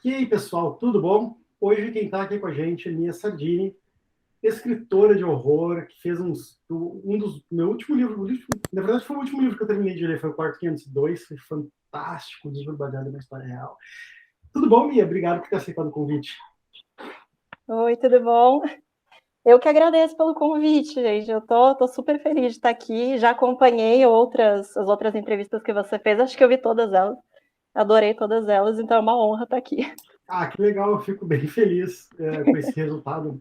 E aí, pessoal, tudo bom? Hoje quem está aqui com a gente é Mia Sardini, escritora de horror, que fez um dos meu último livro, na verdade foi o último livro que eu terminei de ler, foi o Quarto 502, foi fantástico, um livro baseado na história real. Tudo bom, Mia? Obrigado por ter aceitado o convite. Oi, tudo bom? Eu que agradeço pelo convite, gente. Eu tô super feliz de estar aqui. Já acompanhei as outras entrevistas que você fez. Acho que eu vi todas elas. Adorei todas elas, então é uma honra estar aqui. Ah, que legal, eu fico bem feliz com esse resultado,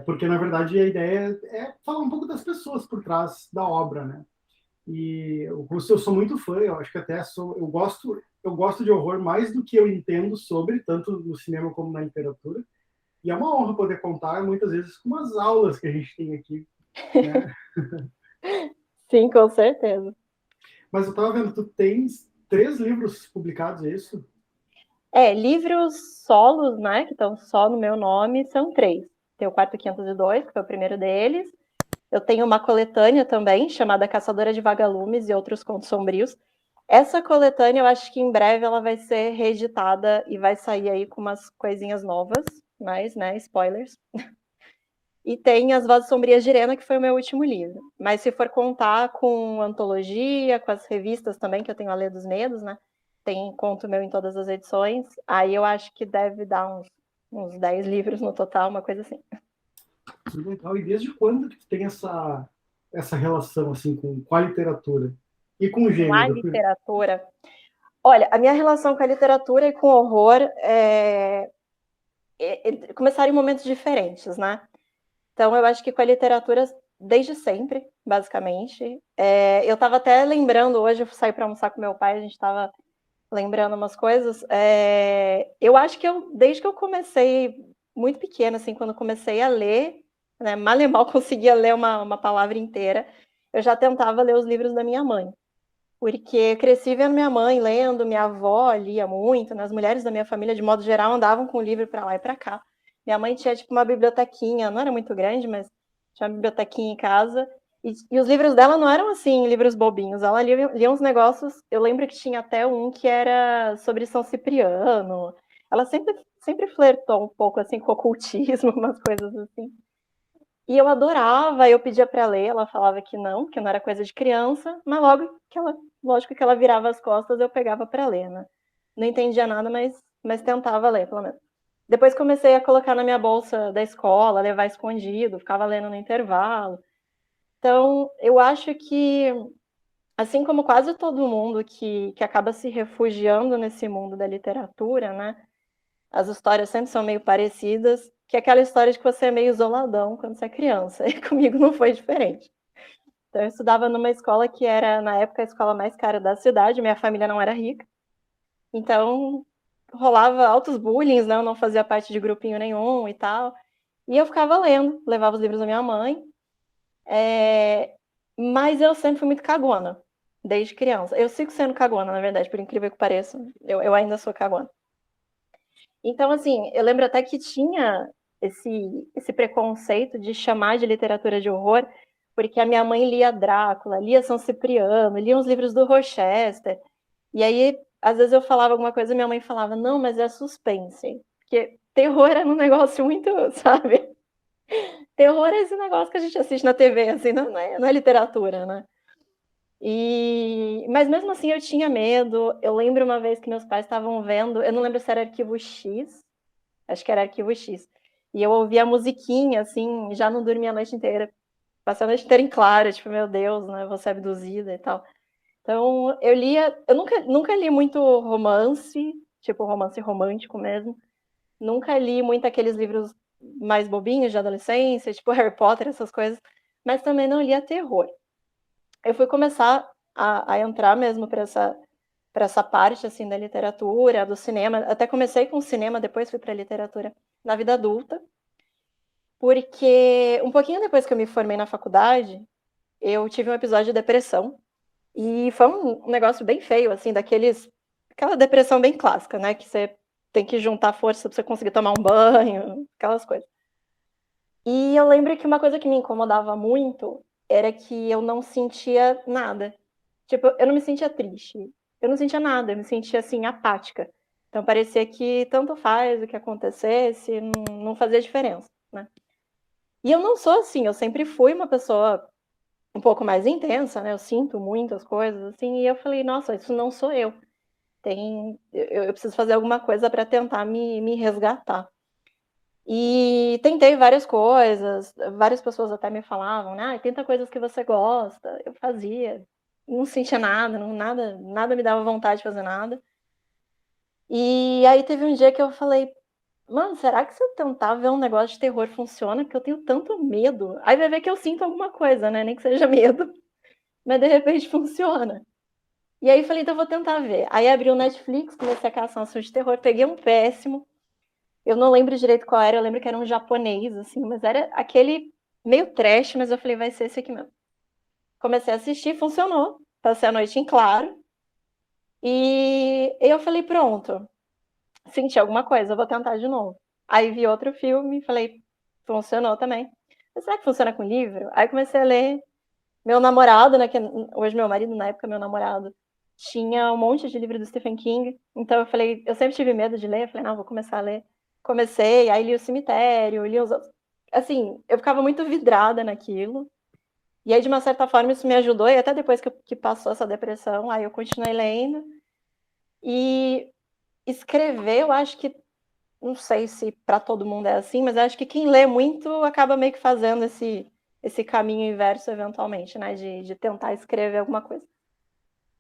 porque na verdade a ideia é falar um pouco das pessoas por trás da obra, né? E eu sou muito fã, eu acho que até eu gosto de horror mais do que eu entendo sobre, tanto no cinema como na literatura. E é uma honra poder contar, muitas vezes, com umas aulas que a gente tem aqui, né? Sim, com certeza. Mas eu estava vendo, tu tens 3 livros publicados, é isso? Livros solos, né, que estão só no meu nome, são 3. Tem o Quarto 502, que foi o primeiro deles. Eu tenho uma coletânea também, chamada Caçadora de Vagalumes e Outros Contos Sombrios. Essa coletânea, eu acho que em breve ela vai ser reeditada e vai sair aí com umas coisinhas novas, mas, né, spoilers. E tem As Vozes Sombrias de Irena, que foi o meu último livro. Mas se for contar com antologia, com as revistas também, que eu tenho a Lê dos Medos, né? Tem conto meu em todas as edições. Aí eu acho que deve dar uns 10 livros no total, uma coisa assim. Que legal. E desde quando que tu tem essa relação, assim, com a literatura e com o Com a gênero? literatura. Olha, a minha relação com a literatura e com o horror começaram em momentos diferentes, né? Então, eu acho que com a literatura, desde sempre, basicamente. Eu estava até lembrando, hoje eu saí para almoçar com meu pai, a gente estava lembrando umas coisas. Eu acho que desde que eu comecei, muito pequena, assim, quando comecei a ler, né, mal e mal conseguia ler uma palavra inteira, eu já tentava ler os livros da minha mãe. Porque eu cresci vendo minha mãe lendo, minha avó lia muito, né? As mulheres da minha família, de modo geral, andavam com o livro para lá e para cá. Minha mãe tinha, tipo, uma bibliotequinha, não era muito grande, mas tinha uma bibliotequinha em casa. E os livros dela não eram, assim, livros bobinhos. Ela lia uns negócios, eu lembro que tinha até um que era sobre São Cipriano. Ela sempre flertou um pouco, assim, com o ocultismo, umas coisas assim. E eu adorava, eu pedia para ler, ela falava que não era coisa de criança, mas lógico que ela virava as costas, eu pegava para ler, né? Não entendia nada, mas tentava ler, pelo menos. Depois comecei a colocar na minha bolsa da escola, levar escondido, ficava lendo no intervalo. Então, eu acho que, assim como quase todo mundo que acaba se refugiando nesse mundo da literatura, né? As histórias sempre são meio parecidas, que é aquela história de que você é meio isoladão quando você é criança. E comigo não foi diferente. Então, eu estudava numa escola que era, na época, a escola mais cara da cidade. Minha família não era rica. Então, rolava altos bullying, né? Eu não fazia parte de grupinho nenhum e tal. E eu ficava lendo, levava os livros da minha mãe. Mas eu sempre fui muito cagona, desde criança. Eu sigo sendo cagona, na verdade, por incrível que pareça. Eu ainda sou cagona. Então, assim, eu lembro até que tinha esse preconceito de chamar de literatura de horror, porque a minha mãe lia Drácula, lia São Cipriano, lia uns livros do Rochester. E aí, às vezes eu falava alguma coisa e minha mãe falava, não, mas é suspense. Porque terror era um negócio muito, sabe? Terror é esse negócio que a gente assiste na TV, assim, não é literatura, né? Mas mesmo assim eu tinha medo. Eu lembro uma vez que meus pais estavam vendo, eu não lembro se era Arquivo X, acho que era Arquivo X. E eu ouvia a musiquinha, assim, já não dormia a noite inteira. Passei a noite inteira em claro, tipo, meu Deus, né? Vou ser abduzida e tal. Então, eu nunca li muito romance, tipo romance romântico mesmo. Nunca li muito aqueles livros mais bobinhos de adolescência, tipo Harry Potter, essas coisas. Mas também não lia terror. Eu fui começar a entrar mesmo para essa parte assim da literatura, do cinema. Até comecei com cinema, depois fui para literatura na vida adulta, porque um pouquinho depois que eu me formei na faculdade, eu tive um episódio de depressão e foi um negócio bem feio, assim, aquela depressão bem clássica, né, que você tem que juntar força para você conseguir tomar um banho, aquelas coisas. E eu lembro que uma coisa que me incomodava muito era que eu não sentia nada. Tipo, eu não me sentia triste. Eu não sentia nada, eu me sentia assim apática. Então parecia que tanto faz o que acontecesse, não fazia diferença, né? E eu não sou assim, eu sempre fui uma pessoa um pouco mais intensa, né? Eu sinto muitas coisas, assim, e eu falei, nossa, isso não sou eu. Eu preciso fazer alguma coisa para tentar me resgatar. E tentei várias coisas, várias pessoas até me falavam, né? Ah, tenta coisas que você gosta. Eu fazia, não sentia nada, nada me dava vontade de fazer nada. E aí teve um dia que eu falei, mano, será que se eu tentar ver um negócio de terror funciona? Porque eu tenho tanto medo. Aí vai ver que eu sinto alguma coisa, né? Nem que seja medo. Mas de repente funciona. E aí falei, então eu vou tentar ver. Aí abri o Netflix, comecei a caçar um filme de terror, peguei um péssimo. Eu não lembro direito qual era, eu lembro que era um japonês, assim, mas era aquele meio trash, mas eu falei, vai ser esse aqui mesmo. Comecei a assistir, funcionou. Passei a noite em claro. E eu falei, pronto, senti alguma coisa, eu vou tentar de novo. Aí vi outro filme, falei, funcionou também. Mas será que funciona com livro? Aí comecei a ler. Meu namorado, né, que hoje meu marido, na época meu namorado, tinha um monte de livro do Stephen King. Então eu falei, eu sempre tive medo de ler, eu falei, não, vou começar a ler. Comecei, aí li O Cemitério, li os outros. Assim, eu ficava muito vidrada naquilo. E aí, de uma certa forma, isso me ajudou, e até depois que passou essa depressão, aí eu continuei lendo. E escrever, eu acho que, não sei se para todo mundo é assim, mas eu acho que quem lê muito acaba meio que fazendo esse caminho inverso eventualmente, né? De tentar escrever alguma coisa.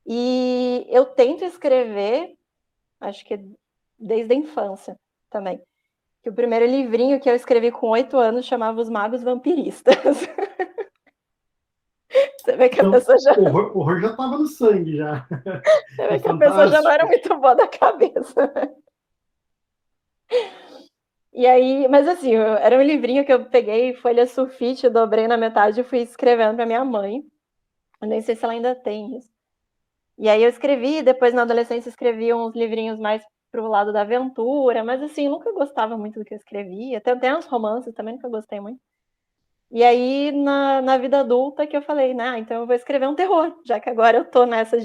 E eu tento escrever, acho que desde a infância também. Que o primeiro livrinho que eu escrevi com 8 anos chamava Os Magos Vampiristas. Você vê que a Então, pessoa já, o horror já estava no sangue, já. você É vê que a pessoa já não era fantástico. muito boa da cabeça. E aí, mas assim, era um livrinho que eu peguei, folha sulfite, dobrei na metade e fui escrevendo para minha mãe. Eu nem sei se ela ainda tem isso. E aí eu escrevi, depois na adolescência escrevi uns livrinhos mais pro lado da aventura, mas assim, nunca gostava muito do que eu escrevia. Até uns romances também nunca gostei muito. E aí, na vida adulta, que eu falei, né, então eu vou escrever um terror, já que agora eu tô nessa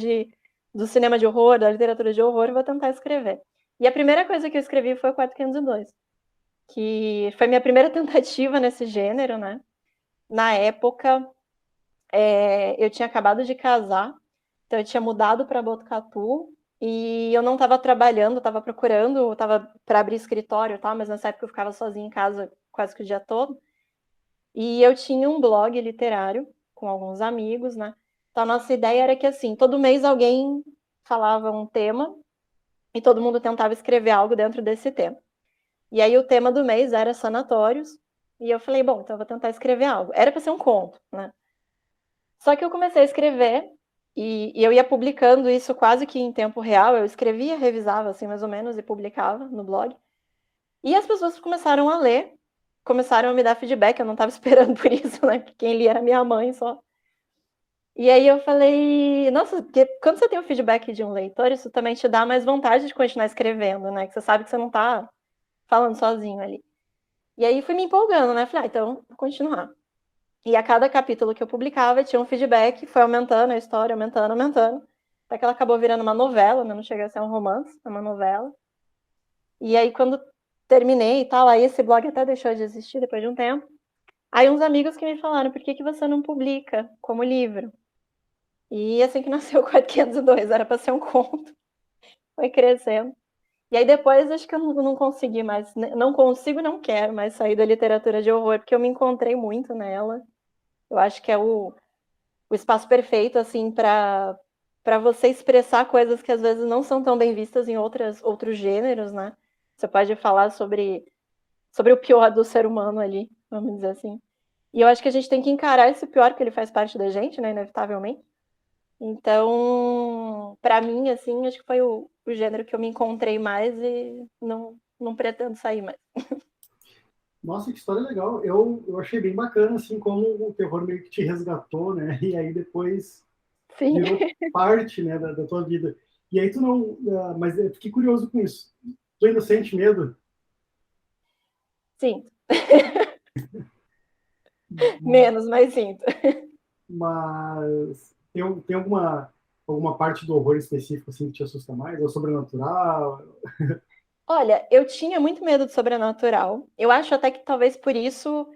do cinema de horror, da literatura de horror, eu vou tentar escrever. E a primeira coisa que eu escrevi foi o 4502, que foi minha primeira tentativa nesse gênero, né? Na época, eu tinha acabado de casar, então eu tinha mudado para Botucatu e eu não estava trabalhando, estava procurando, estava para abrir escritório, tá? Mas nessa época eu ficava sozinha em casa quase que o dia todo. E eu tinha um blog literário com alguns amigos, né? Então a nossa ideia era que assim, todo mês alguém falava um tema e todo mundo tentava escrever algo dentro desse tema. E aí o tema do mês era sanatórios, e eu falei, bom, então eu vou tentar escrever algo. Era para ser um conto, né? Só que eu comecei a escrever e eu ia publicando isso quase que em tempo real. Eu escrevia, revisava assim mais ou menos e publicava no blog. E as pessoas começaram a ler, começaram a me dar feedback. Eu não estava esperando por isso, né? Quem lia era minha mãe só. E aí eu falei, nossa, porque quando você tem o feedback de um leitor, isso também te dá mais vontade de continuar escrevendo, né? Que você sabe que você não está falando sozinho ali. E aí fui me empolgando, né? Falei, então vou continuar. E a cada capítulo que eu publicava, tinha um feedback, foi aumentando a história, aumentando, aumentando. Até que ela acabou virando uma novela, né? Não chega a ser um romance, é uma novela. E aí, quando terminei e tal, aí esse blog até deixou de existir depois de um tempo. Aí uns amigos que me falaram, por que você não publica como livro? E assim que nasceu o 402, era para ser um conto. Foi crescendo. E aí depois acho que eu não consegui mais, não consigo, não quero mais sair da literatura de horror, porque eu me encontrei muito nela. Eu acho que é o espaço perfeito, assim, para você expressar coisas que às vezes não são tão bem vistas em outros gêneros, né? Você pode falar sobre o pior do ser humano ali, vamos dizer assim. E eu acho que a gente tem que encarar esse pior, porque ele faz parte da gente, né, inevitavelmente. Então, para mim, assim, acho que foi o gênero que eu me encontrei mais e não pretendo sair mais. Nossa, que história legal. Eu achei bem bacana, assim, como o terror meio que te resgatou, né? E aí depois Sim, virou parte, né, da tua vida. E aí tu não... mas eu fiquei curioso com isso. Tu ainda sente medo? sim. Menos, mas sinto. Mas tem alguma... alguma parte do horror específico assim que te assusta mais? Ou sobrenatural? Olha, eu tinha muito medo de sobrenatural. Eu acho até que talvez por isso.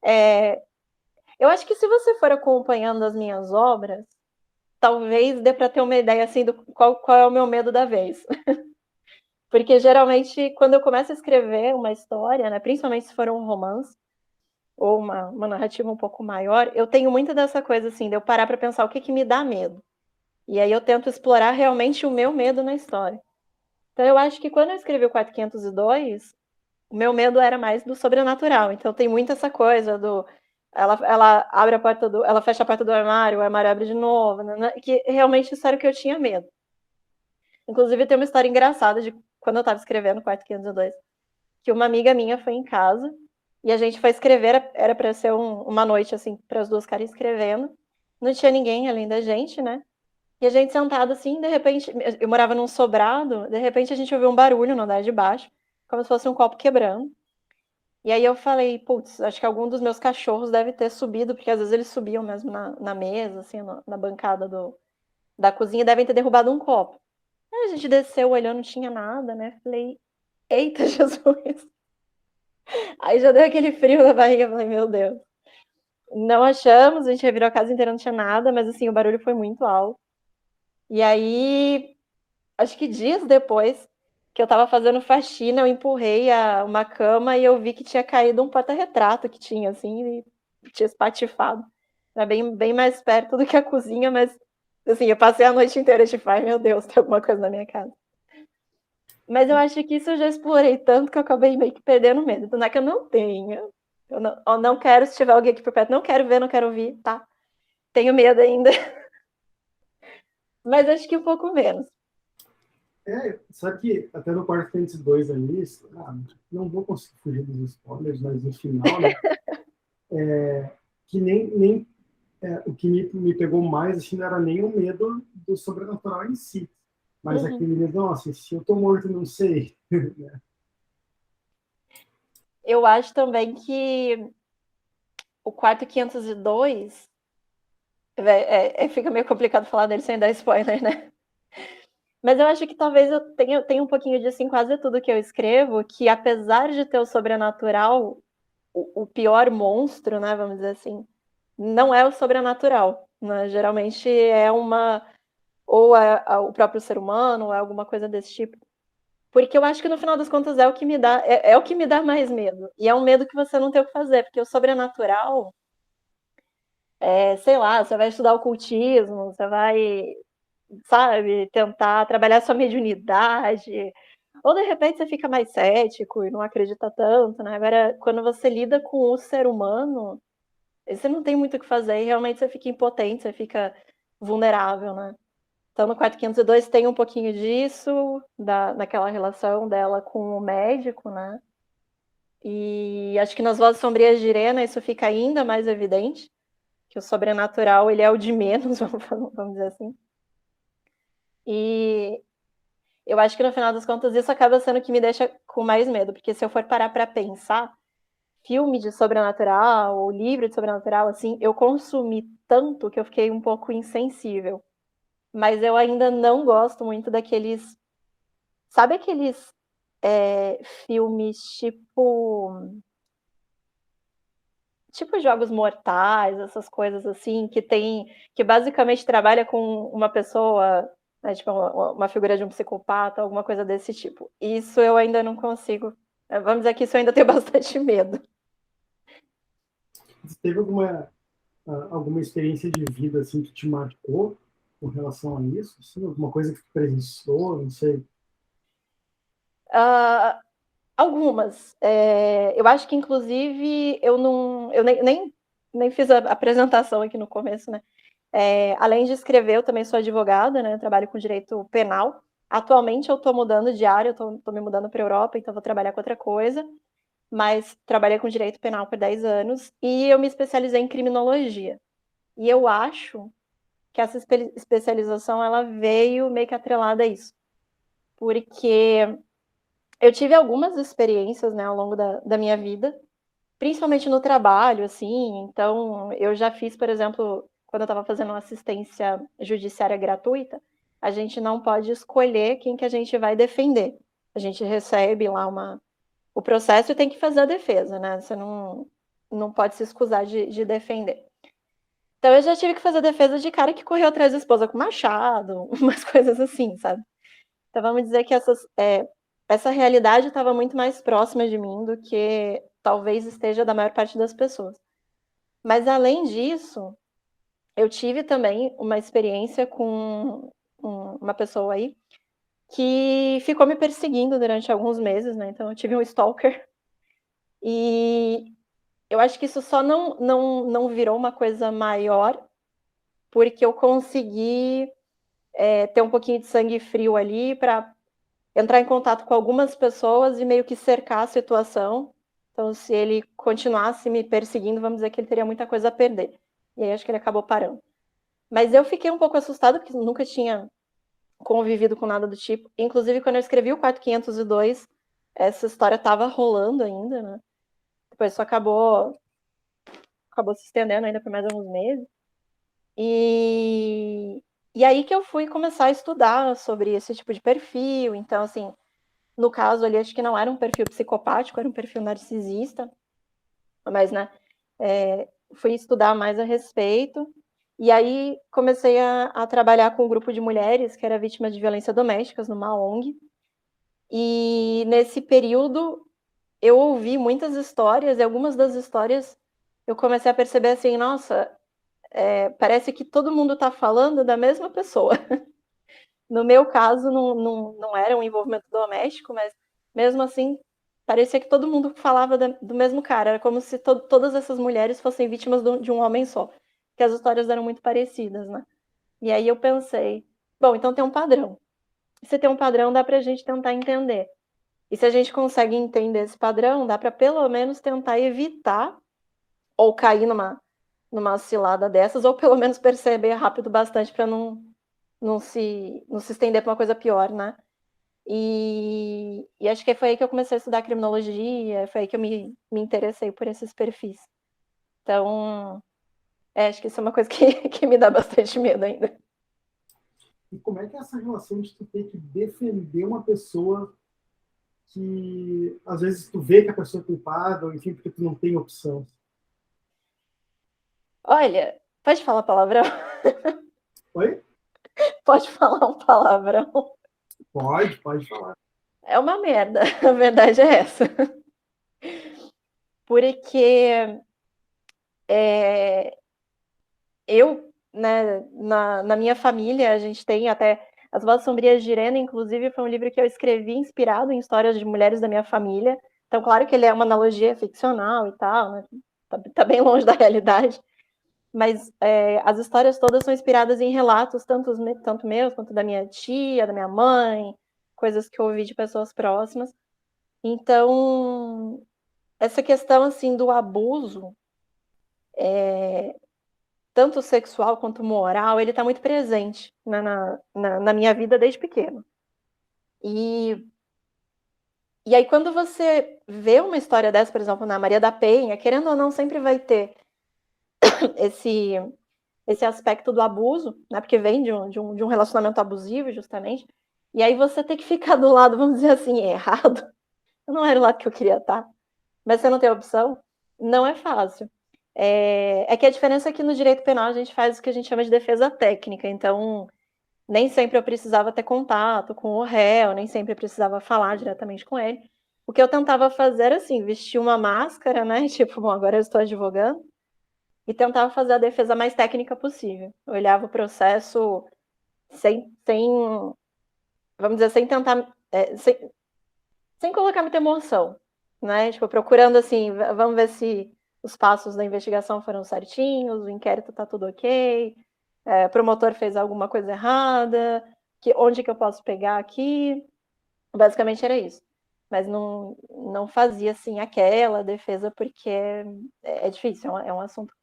é, Eu acho que se você for acompanhando as minhas obras, talvez dê para ter uma ideia assim do qual é o meu medo da vez. Porque geralmente, quando eu começo a escrever uma história, né, principalmente se for um romance ou uma narrativa um pouco maior, eu tenho muito dessa coisa assim, de eu parar para pensar o que me dá medo. E aí eu tento explorar realmente o meu medo na história. Então eu acho que quando eu escrevi o 4502, o meu medo era mais do sobrenatural. Então tem muito essa coisa do ela abre a porta do, ela fecha a porta do armário, o armário abre de novo, né? Que realmente isso era o que eu tinha medo. Inclusive tem uma história engraçada de quando eu estava escrevendo o 4502, que uma amiga minha foi em casa e a gente foi escrever, era para ser uma noite assim para as duas ficarem escrevendo. Não tinha ninguém além da gente, né? E a gente sentado assim, de repente, eu morava num sobrado, de repente a gente ouviu um barulho no andar de baixo, como se fosse um copo quebrando. E aí eu falei, putz, acho que algum dos meus cachorros deve ter subido, porque às vezes eles subiam mesmo na mesa, assim, na bancada da cozinha, e devem ter derrubado um copo. Aí a gente desceu olhando, não tinha nada, né? Falei, eita, Jesus! Aí já deu aquele frio na barriga, falei, meu Deus. Não achamos, a gente revirou a casa inteira, não tinha nada, mas assim, o barulho foi muito alto. E aí, acho que dias depois que eu tava fazendo faxina, eu empurrei uma cama e eu vi que tinha caído um porta-retrato que tinha, assim, e tinha espatifado. Era bem mais perto do que a cozinha, mas, assim, eu passei a noite inteira de ai meu Deus, tem alguma coisa na minha casa. Mas eu acho que isso eu já explorei tanto que eu acabei meio que perdendo medo. Não é que eu não tenha. Eu não quero, se tiver alguém aqui por perto, não quero ver, não quero ouvir, tá? Tenho medo ainda. Mas acho que um pouco menos. Só que até no quarto 502 ali, não vou conseguir fugir dos spoilers, mas no final, né? Que nem o que me pegou mais assim, não era nem o medo do sobrenatural em si, mas Uhum. aquele medo, nossa, se eu tô morto, não sei. Eu acho também que o quarto 502 fica meio complicado falar dele sem dar spoiler, né? Mas eu acho que talvez eu tenha um pouquinho disso em quase tudo que eu escrevo, que apesar de ter o sobrenatural, o pior monstro, né, vamos dizer assim, não é o sobrenatural, né? Geralmente é ou é o próprio ser humano, ou é alguma coisa desse tipo. Porque eu acho que no final das contas é o que me dá, é o que me dá mais medo. E é um medo que você não tem o que fazer, porque o sobrenatural, sei lá, você vai estudar ocultismo, você vai, sabe, tentar trabalhar sua mediunidade, ou de repente você fica mais cético e não acredita tanto, né? Agora, quando você lida com o ser humano, você não tem muito o que fazer e realmente você fica impotente, você fica vulnerável, né? Então, no quarto 502 tem um pouquinho disso, daquela relação dela com o médico, né? E acho que nas Vozes Sombrias de Irena isso fica ainda mais evidente, que o sobrenatural ele é o de menos, vamos dizer assim. E eu acho que no final das contas isso acaba sendo o que me deixa com mais medo, porque se eu for parar para pensar, filme de sobrenatural ou livro de sobrenatural, assim, eu consumi tanto que eu fiquei um pouco insensível. Mas eu ainda não gosto muito daqueles. Sabe aqueles filmes tipo Jogos Mortais, essas coisas assim, que basicamente trabalha com uma pessoa, né, tipo uma figura de um psicopata, alguma coisa desse tipo. Isso eu ainda não consigo. Vamos dizer que isso eu ainda tenho bastante medo. Você teve alguma experiência de vida assim que te marcou com relação a isso? Assim, alguma coisa que te presenciou, não sei. Uh, Algumas. Eu acho que, inclusive, eu nem fiz a apresentação aqui no começo, né? Além de escrever, eu também sou advogada, né? Trabalho com direito penal. Atualmente eu estou mudando de área, eu estou me mudando para a Europa, então vou trabalhar com outra coisa. Mas trabalhei com direito penal por 10 anos e eu me especializei em criminologia. E eu acho que essa especialização ela veio meio que atrelada a isso. Porque eu tive algumas experiências, né, ao longo da minha vida, principalmente no trabalho, assim. Então, eu já fiz, por exemplo, quando eu estava fazendo assistência judiciária gratuita, a gente não pode escolher quem que a gente vai defender. A gente recebe lá o processo e tem que fazer a defesa, né? Você não pode se excusar de defender. Então eu já tive que fazer defesa de cara que correu atrás da esposa com machado, umas coisas assim, sabe? Então vamos dizer que essa realidade estava muito mais próxima de mim do que talvez esteja da maior parte das pessoas. Mas além disso, eu tive também uma experiência com uma pessoa aí que ficou me perseguindo durante alguns meses, né? Então eu tive um stalker. E eu acho que isso só não virou uma coisa maior porque eu consegui ter um pouquinho de sangue frio ali para entrar em contato com algumas pessoas e meio que cercar a situação. Então, se ele continuasse me perseguindo, vamos dizer que ele teria muita coisa a perder. E aí acho que ele acabou parando. Mas eu fiquei um pouco assustada, porque nunca tinha convivido com nada do tipo. Inclusive, quando eu escrevi o 4502, essa história estava rolando ainda, né? Depois isso acabou se estendendo ainda por mais alguns meses. E aí que eu fui começar a estudar sobre esse tipo de perfil. Então, assim, no caso ali, acho que não era um perfil psicopático, era um perfil narcisista. Mas, né, fui estudar mais a respeito. E aí comecei a trabalhar com um grupo de mulheres que era vítima de violência doméstica numa ONG. E nesse período eu ouvi muitas histórias, e algumas das histórias eu comecei a perceber assim, nossa, parece que todo mundo está falando da mesma pessoa. No meu caso, não era um envolvimento doméstico, mas mesmo assim, parecia que todo mundo falava do mesmo cara. Era como se todas essas mulheres fossem vítimas de um homem só. Que as histórias eram muito parecidas, né? E aí eu pensei, bom, então tem um padrão. Se tem um padrão, dá pra gente tentar entender. E se a gente consegue entender esse padrão, dá pra pelo menos tentar evitar ou cair numa cilada dessas, ou pelo menos perceber rápido bastante pra não se estender pra uma coisa pior, né? E acho que foi aí que eu comecei a estudar criminologia, foi aí que eu me interessei por esses perfis. Então, acho que isso é uma coisa que me dá bastante medo ainda. E como é que é essa relação de tu ter que defender uma pessoa que às vezes tu vê que a pessoa é culpada, ou enfim, porque tu não tem opção? Olha, pode falar palavrão? Oi? Pode falar um palavrão. Pode falar. É uma merda, a verdade é essa. Porque eu, né, na minha família, a gente tem até As Vozes Sombrias de Irene, inclusive, foi um livro que eu escrevi inspirado em histórias de mulheres da minha família. Então, claro que ele é uma analogia ficcional e tal, né? Tá bem longe da realidade. Mas as histórias todas são inspiradas em relatos, tanto meus quanto da minha tia, da minha mãe, coisas que eu ouvi de pessoas próximas. Então, essa questão assim do abuso, tanto sexual quanto moral, ele está muito presente na minha vida desde pequeno. E aí, quando você vê uma história dessa, por exemplo, na Maria da Penha, querendo ou não, sempre vai ter esse aspecto do abuso, né? Porque vem de um relacionamento abusivo, justamente. E aí você tem que ficar do lado, vamos dizer assim, errado. Não era o lado que eu queria estar. Mas você não tem opção? Não é fácil. É que a diferença é que no direito penal a gente faz o que a gente chama de defesa técnica. Então, nem sempre eu precisava ter contato com o réu, nem sempre eu precisava falar diretamente com ele. O que eu tentava fazer era assim, vestir uma máscara, né? Tipo, bom, agora eu estou advogando. E tentava fazer a defesa mais técnica possível. Eu olhava o processo sem vamos dizer, sem tentar, sem colocar muita emoção, né? Tipo, procurando assim, vamos ver se os passos da investigação foram certinhos, o inquérito tá tudo ok, o promotor fez alguma coisa errada, onde que eu posso pegar aqui? Basicamente era isso. Mas não fazia assim aquela defesa porque é difícil, é um assunto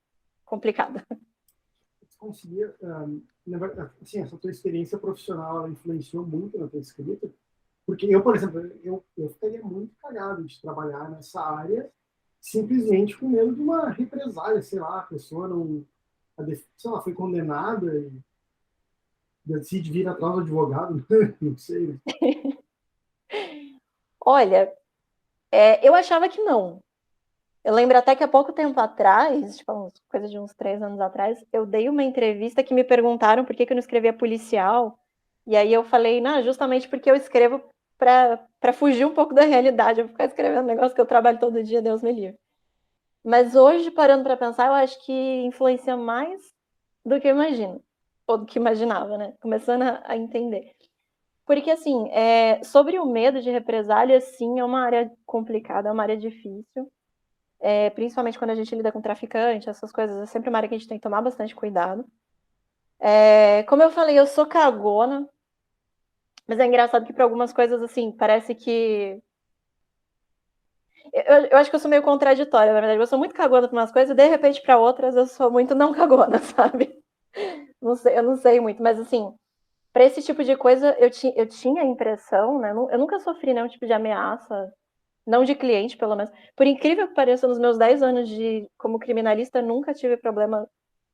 complicado. Você conseguia, assim, essa tua experiência profissional, ela influenciou muito na tua escrita? Porque eu, por exemplo, eu ficaria muito cagado de trabalhar nessa área simplesmente com medo de uma represália, sei lá, a pessoa não... sei lá, foi condenada e decide vir atrás do advogado, não sei. Olha, eu achava que não. Eu lembro até que há pouco tempo atrás, tipo, coisa de uns 3 anos atrás, eu dei uma entrevista que me perguntaram por que eu não escrevia policial. E aí eu falei, não, justamente porque eu escrevo para fugir um pouco da realidade. Eu vou ficar escrevendo um negócio que eu trabalho todo dia, Deus me livre. Mas hoje, parando para pensar, eu acho que influencia mais do que eu imagino. Ou do que imaginava, né? Começando a entender. Porque, assim, sobre o medo de represália, sim, é uma área complicada, é uma área difícil. Principalmente quando a gente lida com traficante, essas coisas, é sempre uma área que a gente tem que tomar bastante cuidado. Como eu falei, eu sou cagona, mas é engraçado que para algumas coisas, assim, parece que... Eu acho que eu sou meio contraditória, na verdade. Eu sou muito cagona para umas coisas e, de repente, para outras, eu sou muito não cagona, sabe? Não sei, eu não sei muito, mas, assim, para esse tipo de coisa, eu tinha a impressão, né? Eu nunca sofri nenhum tipo de ameaça, não de cliente, pelo menos. Por incrível que pareça, nos meus 10 anos como criminalista, nunca tive problema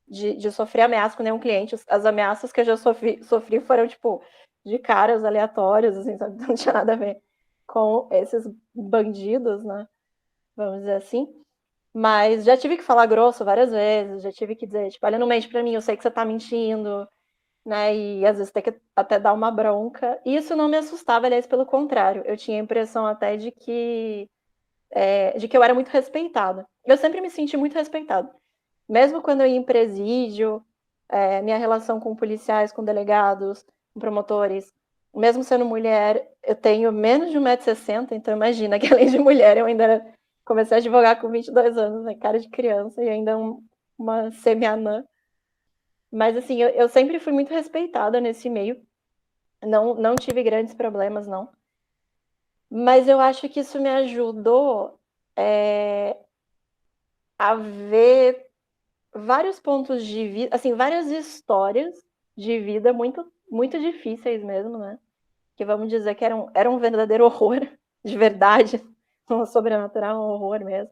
de sofrer ameaça com nenhum cliente. As ameaças que eu já sofri foram, tipo, de caras aleatórios, assim, sabe? Não tinha nada a ver com esses bandidos, né? Vamos dizer assim. Mas já tive que falar grosso várias vezes, já tive que dizer, tipo, olha, não mente pra mim, eu sei que você tá mentindo, né? E às vezes tem que até dar uma bronca. E isso não me assustava, aliás, pelo contrário. Eu tinha a impressão até de que eu era muito respeitada. Eu sempre me senti muito respeitada. Mesmo quando eu ia em presídio, minha relação com policiais, com delegados, com promotores, mesmo sendo mulher, eu tenho menos de 1,60 m, então imagina que além de mulher, eu ainda comecei a advogar com 22 anos, né, cara de criança, e ainda uma semi-anã. Mas assim, eu sempre fui muito respeitada nesse meio, não tive grandes problemas, não. Mas eu acho que isso me ajudou a ver vários pontos de vida, assim, várias histórias de vida muito, muito difíceis mesmo, né? Que vamos dizer que era um verdadeiro horror, de verdade, um sobrenatural, um horror mesmo.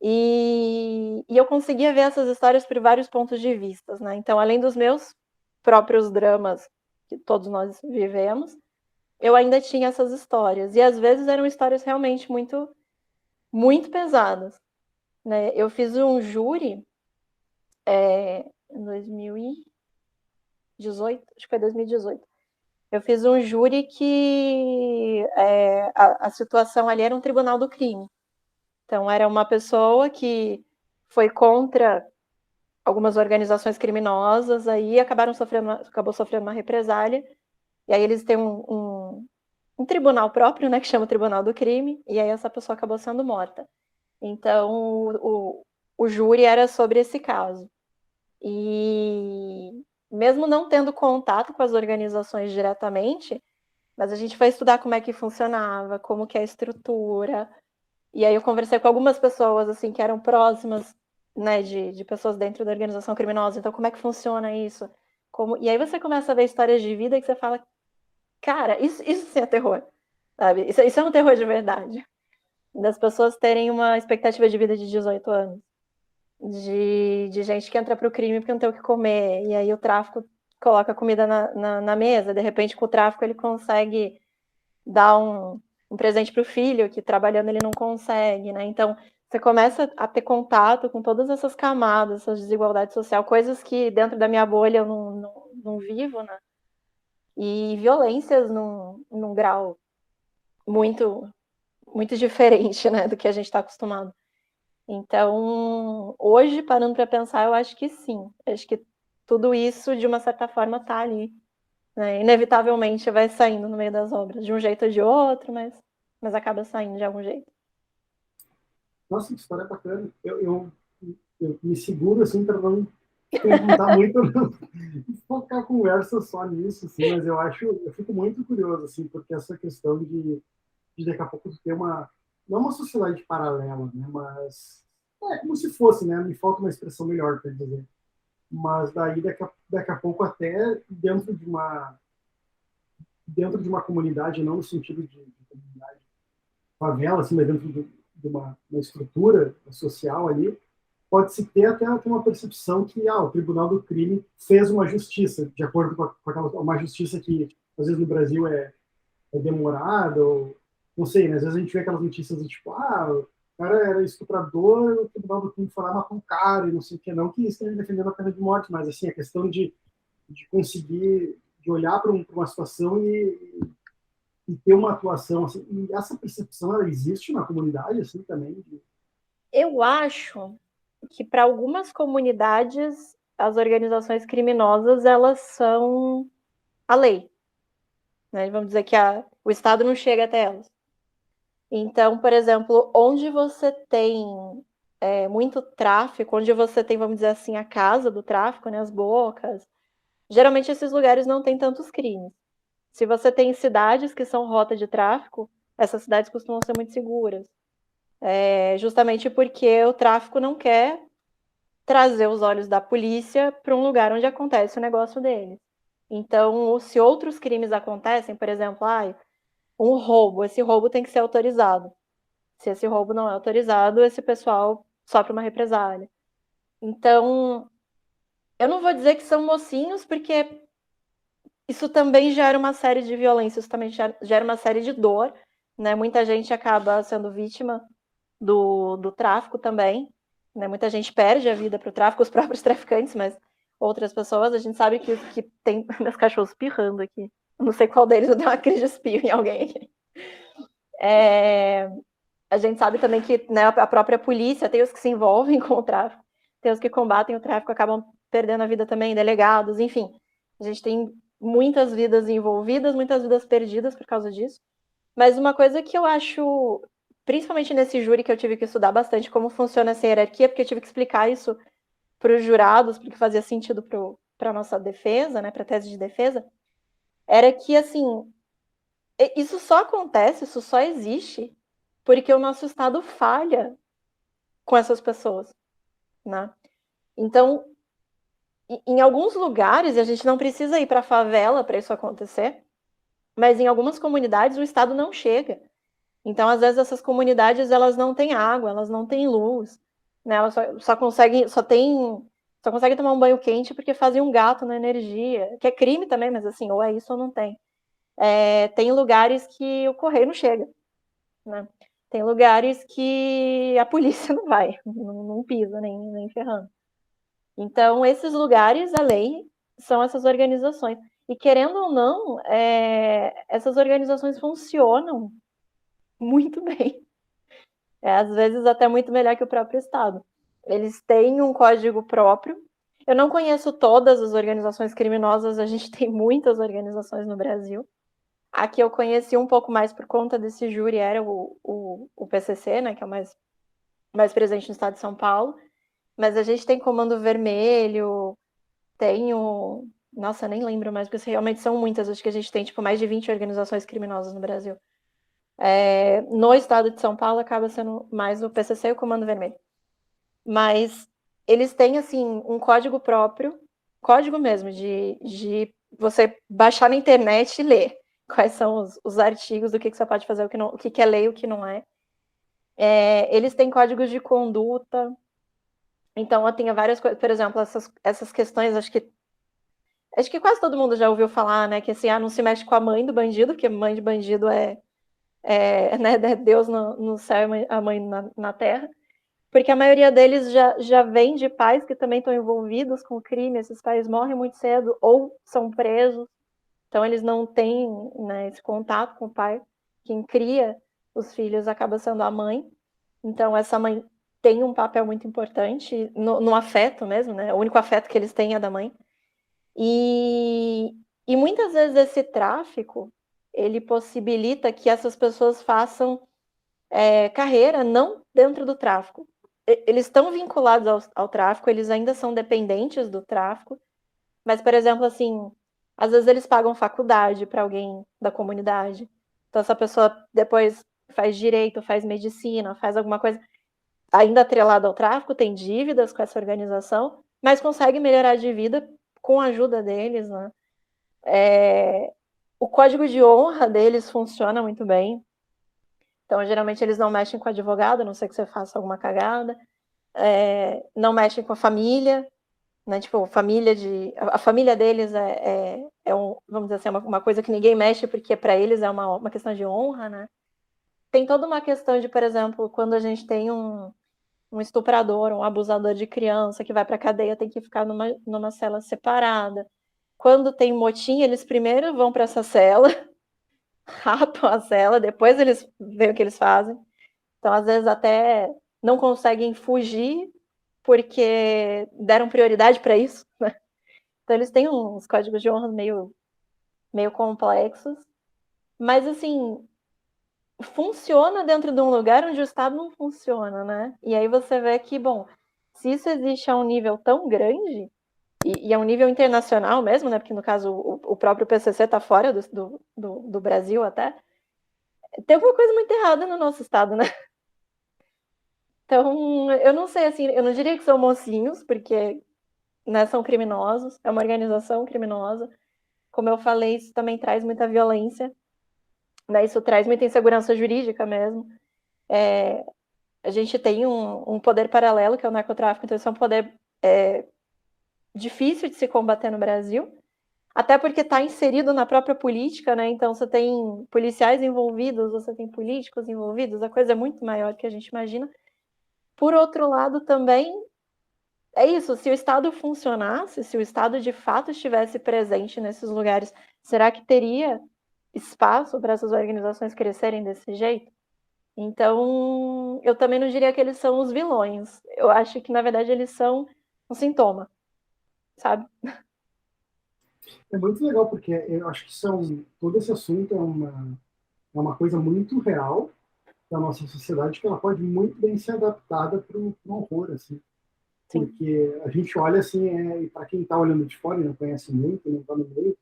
E eu conseguia ver essas histórias por vários pontos de vista, né? Então, além dos meus próprios dramas, que todos nós vivemos, eu ainda tinha essas histórias. E às vezes eram histórias realmente muito, muito pesadas, né? Eu fiz um júri em 2018, acho que foi 2018. Eu fiz um júri que a situação ali era um tribunal do crime. Então, era uma pessoa que foi contra algumas organizações criminosas, aí acabou sofrendo uma represália, e aí eles têm um tribunal próprio, né, que chama o Tribunal do Crime, e aí essa pessoa acabou sendo morta. Então, o júri era sobre esse caso. E mesmo não tendo contato com as organizações diretamente, mas a gente foi estudar como é que funcionava, como que é a estrutura. E aí eu conversei com algumas pessoas assim que eram próximas, né, de pessoas dentro da organização criminosa. Então, como é que funciona isso? E aí você começa a ver histórias de vida que você fala, cara, isso sim é terror, sabe? Isso é um terror de verdade. Das pessoas terem uma expectativa de vida de 18 anos. De gente que entra pro crime porque não tem o que comer. E aí o tráfico coloca comida na mesa. De repente, com o tráfico, ele consegue dar um presente pro filho, que trabalhando ele não consegue, né? Então, você começa a ter contato com todas essas camadas, essas desigualdades sociais, coisas que dentro da minha bolha eu não vivo, né? E violências num grau muito, muito diferente, né, do que a gente está acostumado. Então, hoje, parando para pensar, eu acho que sim. Acho que tudo isso, de uma certa forma, está ali, né? Inevitavelmente vai saindo no meio das obras, de um jeito ou de outro, mas acaba saindo de algum jeito. Nossa, que história bacana. Eu me seguro assim para não perguntar muito, não focar a conversa só nisso, assim, mas eu fico muito curioso, assim, porque essa questão de daqui a pouco ter não uma sociedade paralela, né, mas como se fosse, né, me falta uma expressão melhor para dizer, mas daí daqui a pouco até dentro de uma comunidade, não no sentido de comunidade favela, assim, mas dentro de uma estrutura social ali, pode-se ter até uma percepção que o Tribunal do Crime fez uma justiça, de acordo com uma justiça que, às vezes, no Brasil é demorada, ou não sei, né? Às vezes a gente vê aquelas notícias do tipo, o cara era estuprador, o Tribunal do Crime foi lá matar um cara, e não sei o que, não que esteja defendendo a pena de morte, mas, assim, a questão de conseguir, de olhar para uma situação e ter uma atuação, assim, e essa percepção, ela existe na comunidade, assim, também? Eu acho que para algumas comunidades as organizações criminosas elas são a lei, né? Vamos dizer que o Estado não chega até elas. Então, por exemplo, onde você tem muito tráfico, onde você tem, vamos dizer assim, a casa do tráfico, né, as bocas, geralmente esses lugares não têm tantos crimes. Se você tem cidades que são rota de tráfico, essas cidades costumam ser muito seguras. Justamente porque o tráfico não quer trazer os olhos da polícia para um lugar onde acontece o negócio deles. Então, se outros crimes acontecem, por exemplo, um roubo, esse roubo tem que ser autorizado. Se esse roubo não é autorizado, esse pessoal sofre uma represália. Então, eu não vou dizer que são mocinhos, porque isso também gera uma série de violência, isso também gera uma série de dor, né? Muita gente acaba sendo vítima do tráfico também, né? Muita gente perde a vida para o tráfico, os próprios traficantes, mas outras pessoas, a gente sabe que tem meus cachorros espirrando aqui. Não sei qual deles deu uma crise de espirro em alguém aqui. A gente sabe também que, né, a própria polícia tem os que se envolvem com o tráfico, tem os que combatem o tráfico, acabam perdendo a vida também, delegados, enfim. A gente tem muitas vidas envolvidas, muitas vidas perdidas por causa disso. Mas uma coisa que eu acho, principalmente nesse júri que eu tive que estudar bastante como funciona essa hierarquia, porque eu tive que explicar isso para os jurados, porque fazia sentido para a nossa defesa, né, para a tese de defesa, era que, assim, isso só acontece, isso só existe porque o nosso Estado falha com essas pessoas, né? Então, em alguns lugares, e a gente não precisa ir para a favela para isso acontecer, mas em algumas comunidades o Estado não chega. Então, às vezes, essas comunidades elas não têm água, elas não têm luz, né? Elas só conseguem tomar um banho quente porque fazem um gato na energia, que é crime também, mas assim, ou é isso ou não tem. Tem lugares que o correio não chega, né? Tem lugares que a polícia não vai, não pisa nem ferrando. Então, esses lugares, a lei, são essas organizações. E querendo ou não, essas organizações funcionam muito bem. Às vezes até muito melhor que o próprio Estado. Eles têm um código próprio. Eu não conheço todas as organizações criminosas, a gente tem muitas organizações no Brasil. A que eu conheci um pouco mais por conta desse júri era o PCC, né, que é o mais presente no estado de São Paulo. Mas a gente tem Comando Vermelho, tem o... Nossa, nem lembro mais, porque realmente são muitas. Acho que a gente tem tipo, mais de 20 organizações criminosas no Brasil. No estado de São Paulo acaba sendo mais o PCC e o Comando Vermelho. Mas eles têm, assim, um código próprio, código mesmo, de você baixar na internet e ler quais são os artigos, do que você pode fazer, o que é lei e o que não é. Eles têm códigos de conduta. Então, tem várias coisas, por exemplo, essas questões, acho que quase todo mundo já ouviu falar, né, que assim, não se mexe com a mãe do bandido, porque mãe de bandido né, Deus no céu e a mãe na terra, porque a maioria deles já vem de pais que também estão envolvidos com o crime, esses pais morrem muito cedo ou são presos, então eles não têm, né, esse contato com o pai. Quem cria os filhos acaba sendo a mãe, então essa mãe tem um papel muito importante no afeto mesmo, né, o único afeto que eles têm é da mãe. E muitas vezes esse tráfico, ele possibilita que essas pessoas façam carreira não dentro do tráfico. Eles estão vinculados ao tráfico, eles ainda são dependentes do tráfico, mas, por exemplo, assim, às vezes eles pagam faculdade para alguém da comunidade. Então, essa pessoa depois faz direito, faz medicina, faz alguma coisa ainda atrelada ao tráfico, tem dívidas com essa organização, mas consegue melhorar de vida com a ajuda deles, né? O código de honra deles funciona muito bem. Então, geralmente, eles não mexem com advogado, a não ser que você faça alguma cagada. não mexem com a família, né? Tipo, a família deles vamos dizer assim, uma coisa que ninguém mexe porque para eles é uma questão de honra, né? Tem toda uma questão de, por exemplo, quando a gente tem um estuprador, um abusador de criança que vai para a cadeia, tem que ficar numa cela separada. Quando tem motim, eles primeiro vão para essa cela, rapam a cela, depois eles veem o que eles fazem. Então, às vezes, até não conseguem fugir porque deram prioridade para isso, né? Então, eles têm uns códigos de honra meio complexos. Mas, assim, funciona dentro de um lugar onde o Estado não funciona, né? E aí você vê que, bom, se isso existe a um nível tão grande, e é um nível internacional mesmo, né? Porque, no caso, o próprio PCC está fora do Brasil até, tem alguma coisa muito errada no nosso Estado, né? Então, eu não sei, assim, eu não diria que são mocinhos, porque, né, são criminosos, é uma organização criminosa. Como eu falei, isso também traz muita violência, né? Isso traz muita insegurança jurídica mesmo. A gente tem um poder paralelo, que é o narcotráfico, então isso é um poder difícil de se combater no Brasil, até porque está inserido na própria política, né? Então você tem policiais envolvidos, você tem políticos envolvidos, a coisa é muito maior do que a gente imagina. Por outro lado, também, é isso, se o Estado funcionasse, se o Estado de fato estivesse presente nesses lugares, será que teria espaço para essas organizações crescerem desse jeito? Então, eu também não diria que eles são os vilões. Eu acho que, na verdade, eles são um sintoma, sabe? É muito legal, porque eu acho que todo esse assunto é uma coisa muito real da nossa sociedade, que ela pode muito bem ser adaptada para o horror, assim. Sim. Porque a gente olha assim, e para quem está olhando de fora e não conhece muito, não está no meio,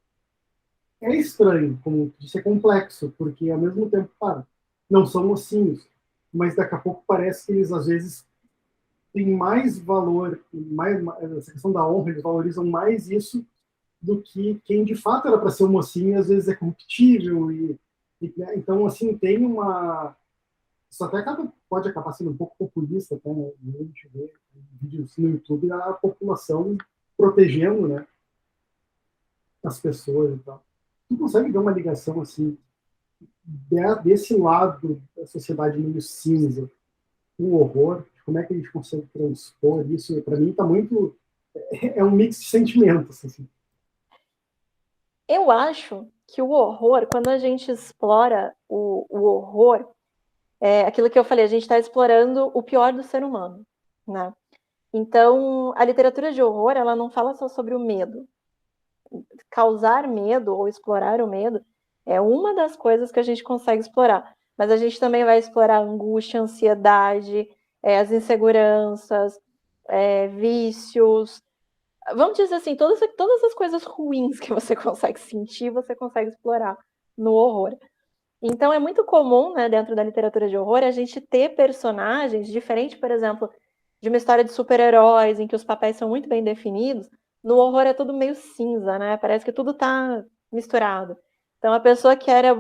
é estranho, como disse, é complexo, porque ao mesmo tempo, cara, não são mocinhos, mas daqui a pouco parece que eles às vezes têm mais valor, essa questão da honra, eles valorizam mais isso do que quem de fato era para ser um mocinho, às vezes é corruptível né? Então assim tem uma, isso até pode acabar sendo um pouco populista, até, né? A gente vê vídeos no YouTube a população protegendo, né, as pessoas e tal. Tu consegue ver uma ligação assim desse lado da sociedade meio cinza, o horror? Como é que a gente consegue transpor isso? Para mim está muito, é um mix de sentimentos assim. Eu acho que o horror, quando a gente explora o horror, é aquilo que eu falei, a gente está explorando o pior do ser humano, né? Então, a literatura de horror, ela não fala só sobre o medo. Causar medo ou explorar o medo é uma das coisas que a gente consegue explorar. Mas a gente também vai explorar a angústia, a ansiedade, as inseguranças, vícios. Vamos dizer assim, todas as coisas ruins que você consegue sentir, você consegue explorar no horror. Então é muito comum, né, dentro da literatura de horror, a gente ter personagens diferentes, por exemplo, de uma história de super-heróis, em que os papéis são muito bem definidos. No horror é tudo meio cinza, né? Parece que tudo tá misturado. Então a pessoa que era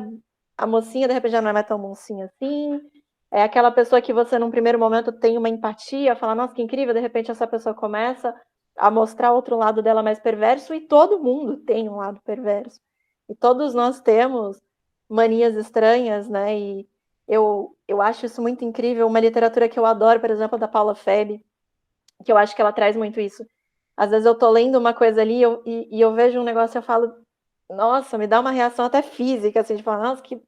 a mocinha, de repente já não é mais tão mocinha assim. É aquela pessoa que você, num primeiro momento, tem uma empatia, fala, nossa, que incrível, de repente essa pessoa começa a mostrar outro lado dela mais perverso, e todo mundo tem um lado perverso. E todos nós temos manias estranhas, né? E eu acho isso muito incrível. Uma literatura que eu adoro, por exemplo, da Paula Febe, que eu acho que ela traz muito isso. Às vezes eu tô lendo uma coisa ali e eu vejo um negócio e eu falo, nossa, me dá uma reação até física, assim, de falar, nossa, que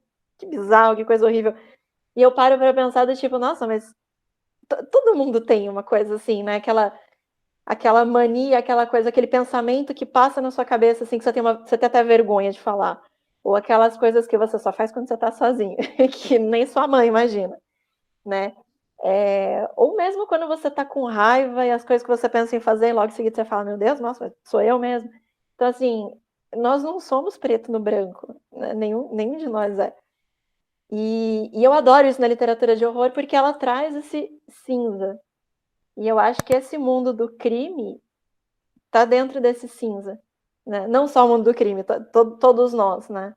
bizarro, que coisa horrível. E eu paro para pensar do tipo, nossa, mas todo mundo tem uma coisa assim, né? Aquela mania, aquela coisa, aquele pensamento que passa na sua cabeça, assim, que você tem até vergonha de falar. Ou aquelas coisas que você só faz quando você tá sozinho, que nem sua mãe imagina, né? Ou mesmo quando você tá com raiva e as coisas que você pensa em fazer, logo em seguida você fala, meu Deus, nossa, sou eu mesmo. Então, assim, nós não somos preto no branco, né? Nenhum de nós é. E eu adoro isso na literatura de horror porque ela traz esse cinza. E eu acho que esse mundo do crime tá dentro desse cinza, né? Não só o mundo do crime, todos nós, né?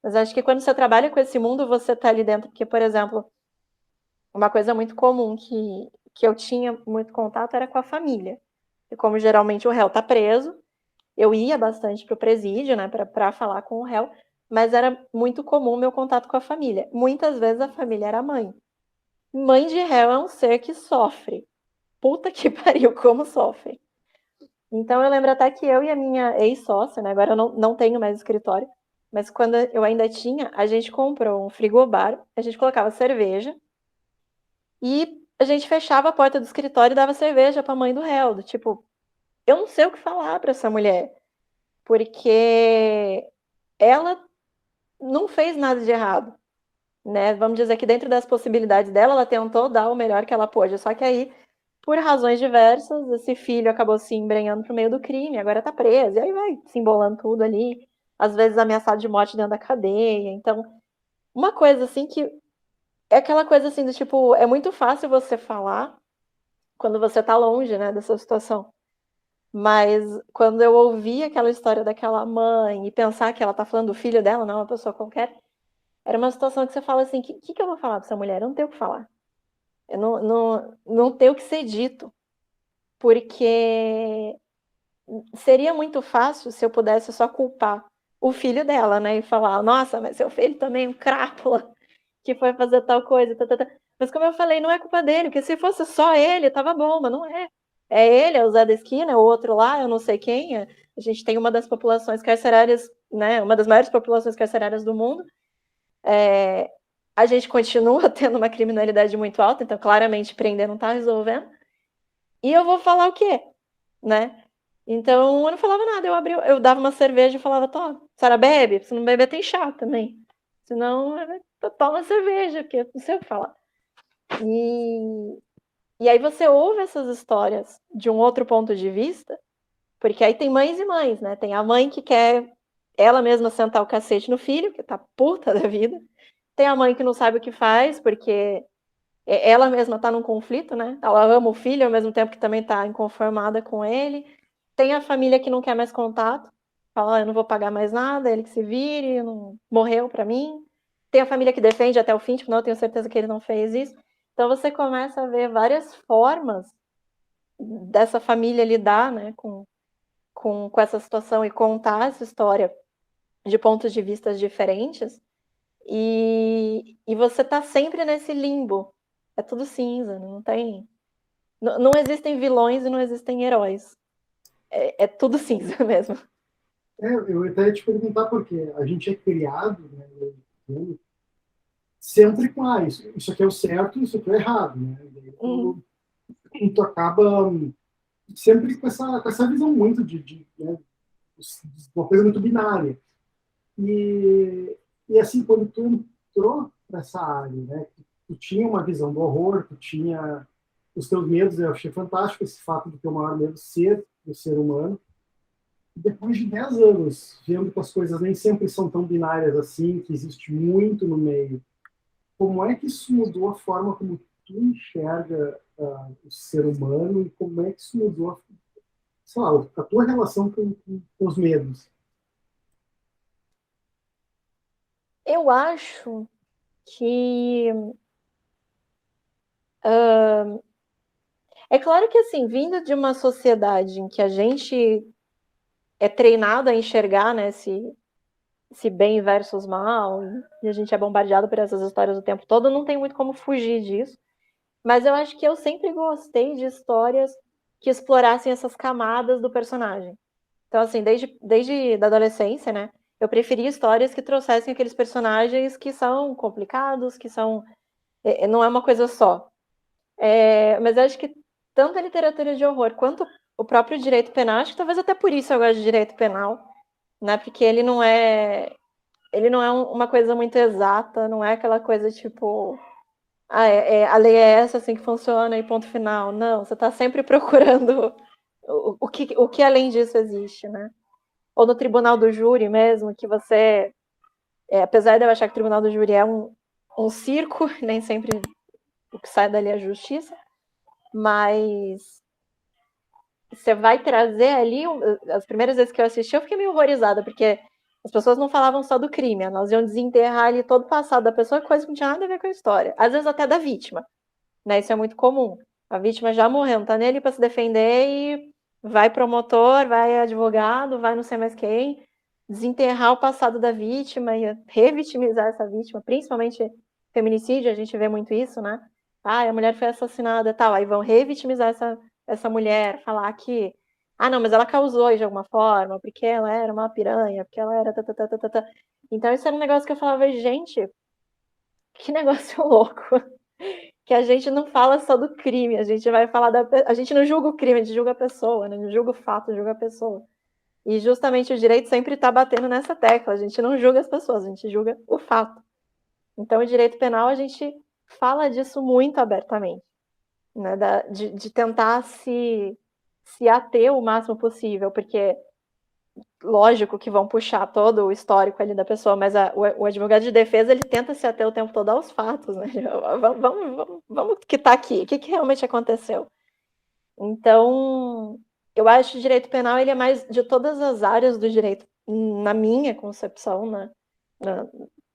Mas acho que quando você trabalha com esse mundo, você tá ali dentro, porque, por exemplo, uma coisa muito comum que eu tinha muito contato era com a família. E como geralmente o réu está preso, eu ia bastante para o presídio, né, para falar com o réu, mas era muito comum meu contato com a família. Muitas vezes a família era a mãe. Mãe de réu é um ser que sofre. Puta que pariu, como sofre. Então eu lembro até que eu e a minha ex-sócia, né, agora eu não tenho mais escritório, mas quando eu ainda tinha, a gente comprou um frigobar, a gente colocava cerveja e a gente fechava a porta do escritório e dava cerveja pra mãe do réu. Do tipo, eu não sei o que falar pra essa mulher, porque ela não fez nada de errado, né? Vamos dizer que dentro das possibilidades dela, ela tentou dar o melhor que ela pôde. Só que aí, por razões diversas, esse filho acabou se embrenhando pro meio do crime, agora tá preso, e aí vai se embolando tudo ali, às vezes ameaçado de morte dentro da cadeia. Então, uma coisa assim que é aquela coisa assim do tipo, é muito fácil você falar quando você tá longe, né, dessa situação. Mas quando eu ouvi aquela história daquela mãe e pensar que ela tá falando do filho dela, não é uma pessoa qualquer, era uma situação que você fala assim, que eu vou falar pra essa mulher? Eu não tenho o que falar. Eu não tenho o que ser dito. Porque seria muito fácil se eu pudesse só culpar o filho dela, né? E falar, nossa, mas seu filho também é um crápula que foi fazer tal coisa. Tá, tá, tá. Mas como eu falei, não é culpa dele, porque se fosse só ele, tava bom, mas não é. É ele, é o Zé da Esquina, é o outro lá, eu não sei quem. A gente tem uma das populações carcerárias, né? Uma das maiores populações carcerárias do mundo. A gente continua tendo uma criminalidade muito alta, então claramente prender não tá resolvendo. E eu vou falar o quê? Né? Então eu não falava nada, eu dava uma cerveja e falava, Tó, Sara bebe, se não beber tem chá também. Senão, toma cerveja, porque não sei o que falar. E aí você ouve essas histórias de um outro ponto de vista, porque aí tem mães e mães, né? Tem a mãe que quer ela mesma sentar o cacete no filho, que tá puta da vida. Tem a mãe que não sabe o que faz, porque ela mesma tá num conflito, né? Ela ama o filho ao mesmo tempo que também tá inconformada com ele. Tem a família que não quer mais contato, fala, eu não vou pagar mais nada, ele que se vire, não morreu pra mim. Tem a família que defende até o fim, tipo, não, eu tenho certeza que ele não fez isso. Então você começa a ver várias formas dessa família lidar, né, com essa situação e contar essa história de pontos de vista diferentes. E você tá sempre nesse limbo. É tudo cinza, não tem. Não existem vilões e não existem heróis. É tudo cinza mesmo. Eu até ia te perguntar porque a gente é criado, né, sempre com isso aqui é o certo, isso aqui é o errado, né? Tu acaba sempre com essa visão muito né, uma coisa muito binária. E assim, quando tu entrou nessa área, né, tu tinha uma visão do horror, tu tinha os teus medos, eu achei fantástico esse fato de ter o maior medo ser do ser humano. E depois de 10 anos, vendo que as coisas nem sempre são tão binárias assim, que existe muito no meio, como é que isso mudou a forma como tu enxerga o ser humano e como é que isso mudou, sei lá, a tua relação com os medos? Eu acho que. É claro que, assim, vindo de uma sociedade em que a gente é treinado a enxergar, né, esse bem versus mal, e a gente é bombardeado por essas histórias o tempo todo, não tem muito como fugir disso. Mas eu acho que eu sempre gostei de histórias que explorassem essas camadas do personagem. Então, assim, desde da adolescência, né, eu preferia histórias que trouxessem aqueles personagens que são complicados, que são. Não é uma coisa só. Mas eu acho que tanto a literatura de horror quanto o próprio direito penal, acho que talvez até por isso eu gosto de direito penal, né? Porque ele não é uma coisa muito exata, não é aquela coisa tipo, a lei é essa, assim que funciona e ponto final. Não, você está sempre procurando o que além disso existe, né? Ou no tribunal do júri mesmo, que você, apesar de eu achar que o tribunal do júri é um circo, nem sempre o que sai dali é justiça, mas você vai trazer ali. As primeiras vezes que eu assisti, eu fiquei meio horrorizada, porque as pessoas não falavam só do crime, elas iam desenterrar ali todo o passado da pessoa, coisa que não tinha nada a ver com a história. Às vezes até da vítima, né? Isso é muito comum. A vítima já morreu, não tá nem ali para se defender e vai promotor, vai advogado, vai não sei mais quem, desenterrar o passado da vítima e revitimizar essa vítima, principalmente feminicídio, a gente vê muito isso, né? Ah, a mulher foi assassinada e tal, aí vão revitimizar essa mulher, falar que, ah, não, mas ela causou de alguma forma, porque ela era uma piranha, porque ela era... Então isso era um negócio que eu falava, gente, que negócio louco. Que a gente não fala só do crime, a gente vai falar a gente não julga o crime, a gente julga a pessoa, né? Não julga o fato, julga a pessoa. E justamente o direito sempre está batendo nessa tecla, a gente não julga as pessoas, a gente julga o fato. Então, o direito penal, a gente fala disso muito abertamente, né? De tentar se ater o máximo possível, porque lógico que vão puxar todo o histórico ali da pessoa, mas o advogado de defesa, ele tenta se ater o tempo todo aos fatos, né? Vamos que tá aqui, o que realmente aconteceu? Então, eu acho que o direito penal, ele é mais de todas as áreas do direito, na minha concepção, né?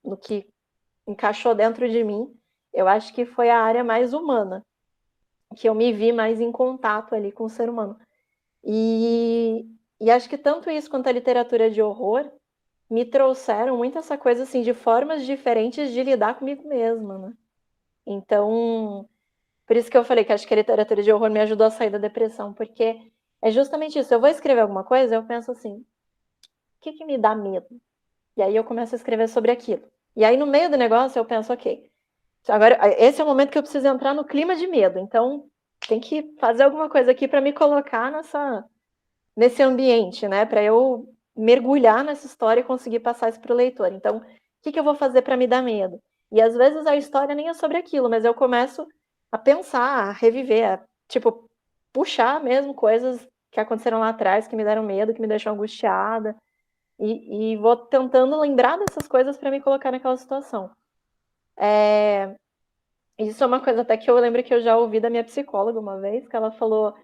No que encaixou dentro de mim, eu acho que foi a área mais humana, que eu me vi mais em contato ali com o ser humano. E acho que tanto isso quanto a literatura de horror me trouxeram muito essa coisa assim de formas diferentes de lidar comigo mesma, né? Então, por isso que eu falei que acho que a literatura de horror me ajudou a sair da depressão, porque é justamente isso. Eu vou escrever alguma coisa, eu penso assim, o que me dá medo? E aí eu começo a escrever sobre aquilo. E aí no meio do negócio eu penso, ok, agora esse é o momento que eu preciso entrar no clima de medo. Então, tem que fazer alguma coisa aqui para me colocar nesse ambiente, né? Para eu mergulhar nessa história e conseguir passar isso para o leitor. Então, o que eu vou fazer para me dar medo? E às vezes a história nem é sobre aquilo, mas eu começo a pensar, a reviver, tipo, puxar mesmo coisas que aconteceram lá atrás, que me deram medo, que me deixam angustiada. E vou tentando lembrar dessas coisas para me colocar naquela situação. Isso é uma coisa até que eu lembro que eu já ouvi da minha psicóloga uma vez, que ela falou: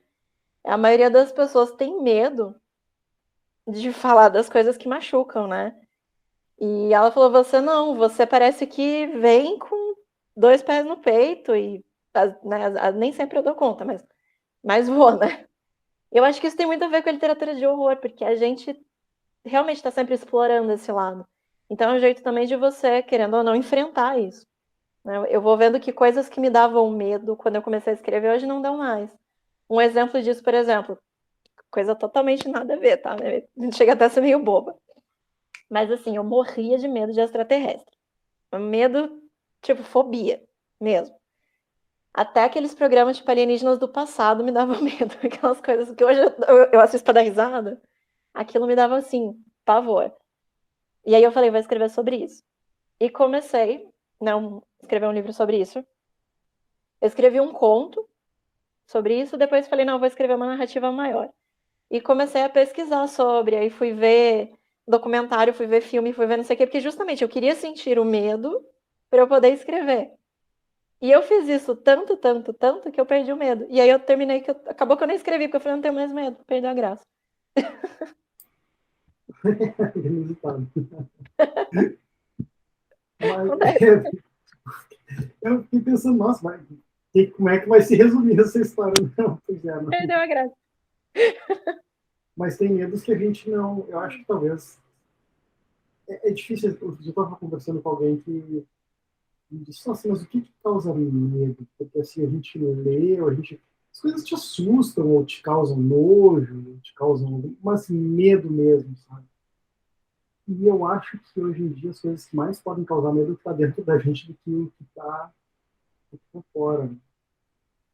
a maioria das pessoas tem medo de falar das coisas que machucam, né? E ela falou: você não, você parece que vem com 2 pés no peito e né, nem sempre eu dou conta, mas vou, né? Eu acho que isso tem muito a ver com a literatura de horror, porque a gente realmente está sempre explorando esse lado. Então é um jeito também de você, querendo ou não, enfrentar isso. Né? Eu vou vendo que coisas que me davam medo quando eu comecei a escrever hoje não dão mais. Um exemplo disso, por exemplo, coisa totalmente nada a ver, tá? Chega até a ser meio boba. Mas assim, eu morria de medo de extraterrestre. Medo, tipo, fobia mesmo. Até aqueles programas tipo alienígenas do passado me davam medo. Aquelas coisas que hoje eu assisto pra dar risada. Aquilo me dava, assim, pavor. E aí eu falei, vou escrever sobre isso. E comecei, não, escrever um livro sobre isso. Eu escrevi um conto sobre isso, depois falei, não, vou escrever uma narrativa maior. E comecei a pesquisar sobre, aí fui ver documentário, fui ver filme, fui ver não sei o quê, porque justamente eu queria sentir o medo para eu poder escrever. E eu fiz isso tanto, tanto, tanto que eu perdi o medo. E aí eu terminei acabou que eu nem escrevi, porque eu falei, não tenho mais medo, perdi a graça. Inusitado. Mas Acontece. eu fiquei pensando, nossa, como é que vai se resumir essa história? Não, pois é, não. Perdeu a graça. Mas tem medos que a gente não. Eu acho que talvez. É difícil. Eu estava conversando com alguém que me disse, nossa, mas o que causa medo? Porque assim, a gente lê, a gente. As coisas te assustam, ou te causam nojo, ou te causam. Mas medo mesmo, sabe? E eu acho que hoje em dia as coisas que mais podem causar medo estão dentro da gente do que o que está fora.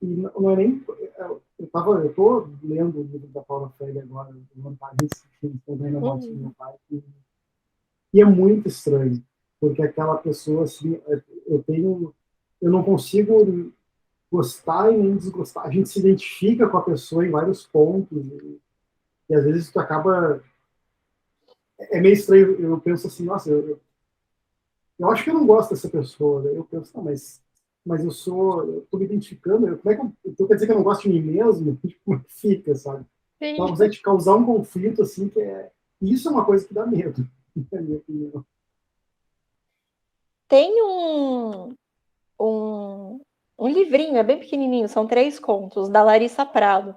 E não é nem. Eu tô lendo o livro da Paula Freire agora, Vantagens que estão vendo a morte do meu pai, e é muito estranho, porque aquela pessoa, assim, eu não consigo gostar e nem desgostar. A gente se identifica com a pessoa em vários pontos, e às vezes tu acaba. É meio estranho, eu penso assim, nossa, eu acho que eu não gosto dessa pessoa. Daí eu penso, não, mas eu tô me identificando, como é que então quer dizer que eu não gosto de mim mesmo? Como é que fica, sabe? Então, Sim. você te causar um conflito, assim, que é. Isso é uma coisa que dá medo, na minha opinião. Tem um um livrinho, é bem pequenininho, são 3 contos, da Larissa Prado.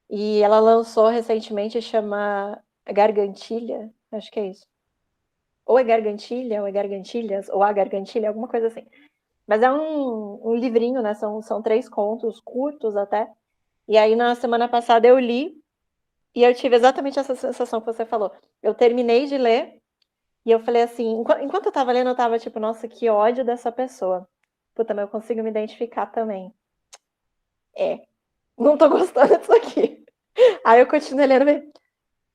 E ela lançou recentemente, chama Gargantilha, acho que é isso. Ou é Gargantilha, ou é Gargantilhas, ou a Gargantilha, alguma coisa assim. Mas é um livrinho, né? São 3 contos, curtos até. E aí, na semana passada, eu li e eu tive exatamente essa sensação que você falou. Eu terminei de ler e eu falei assim, enquanto eu tava lendo, eu tava tipo, nossa, que ódio dessa pessoa. Puta, mas eu consigo me identificar também. Não tô gostando disso aqui. Aí eu continuei lendo,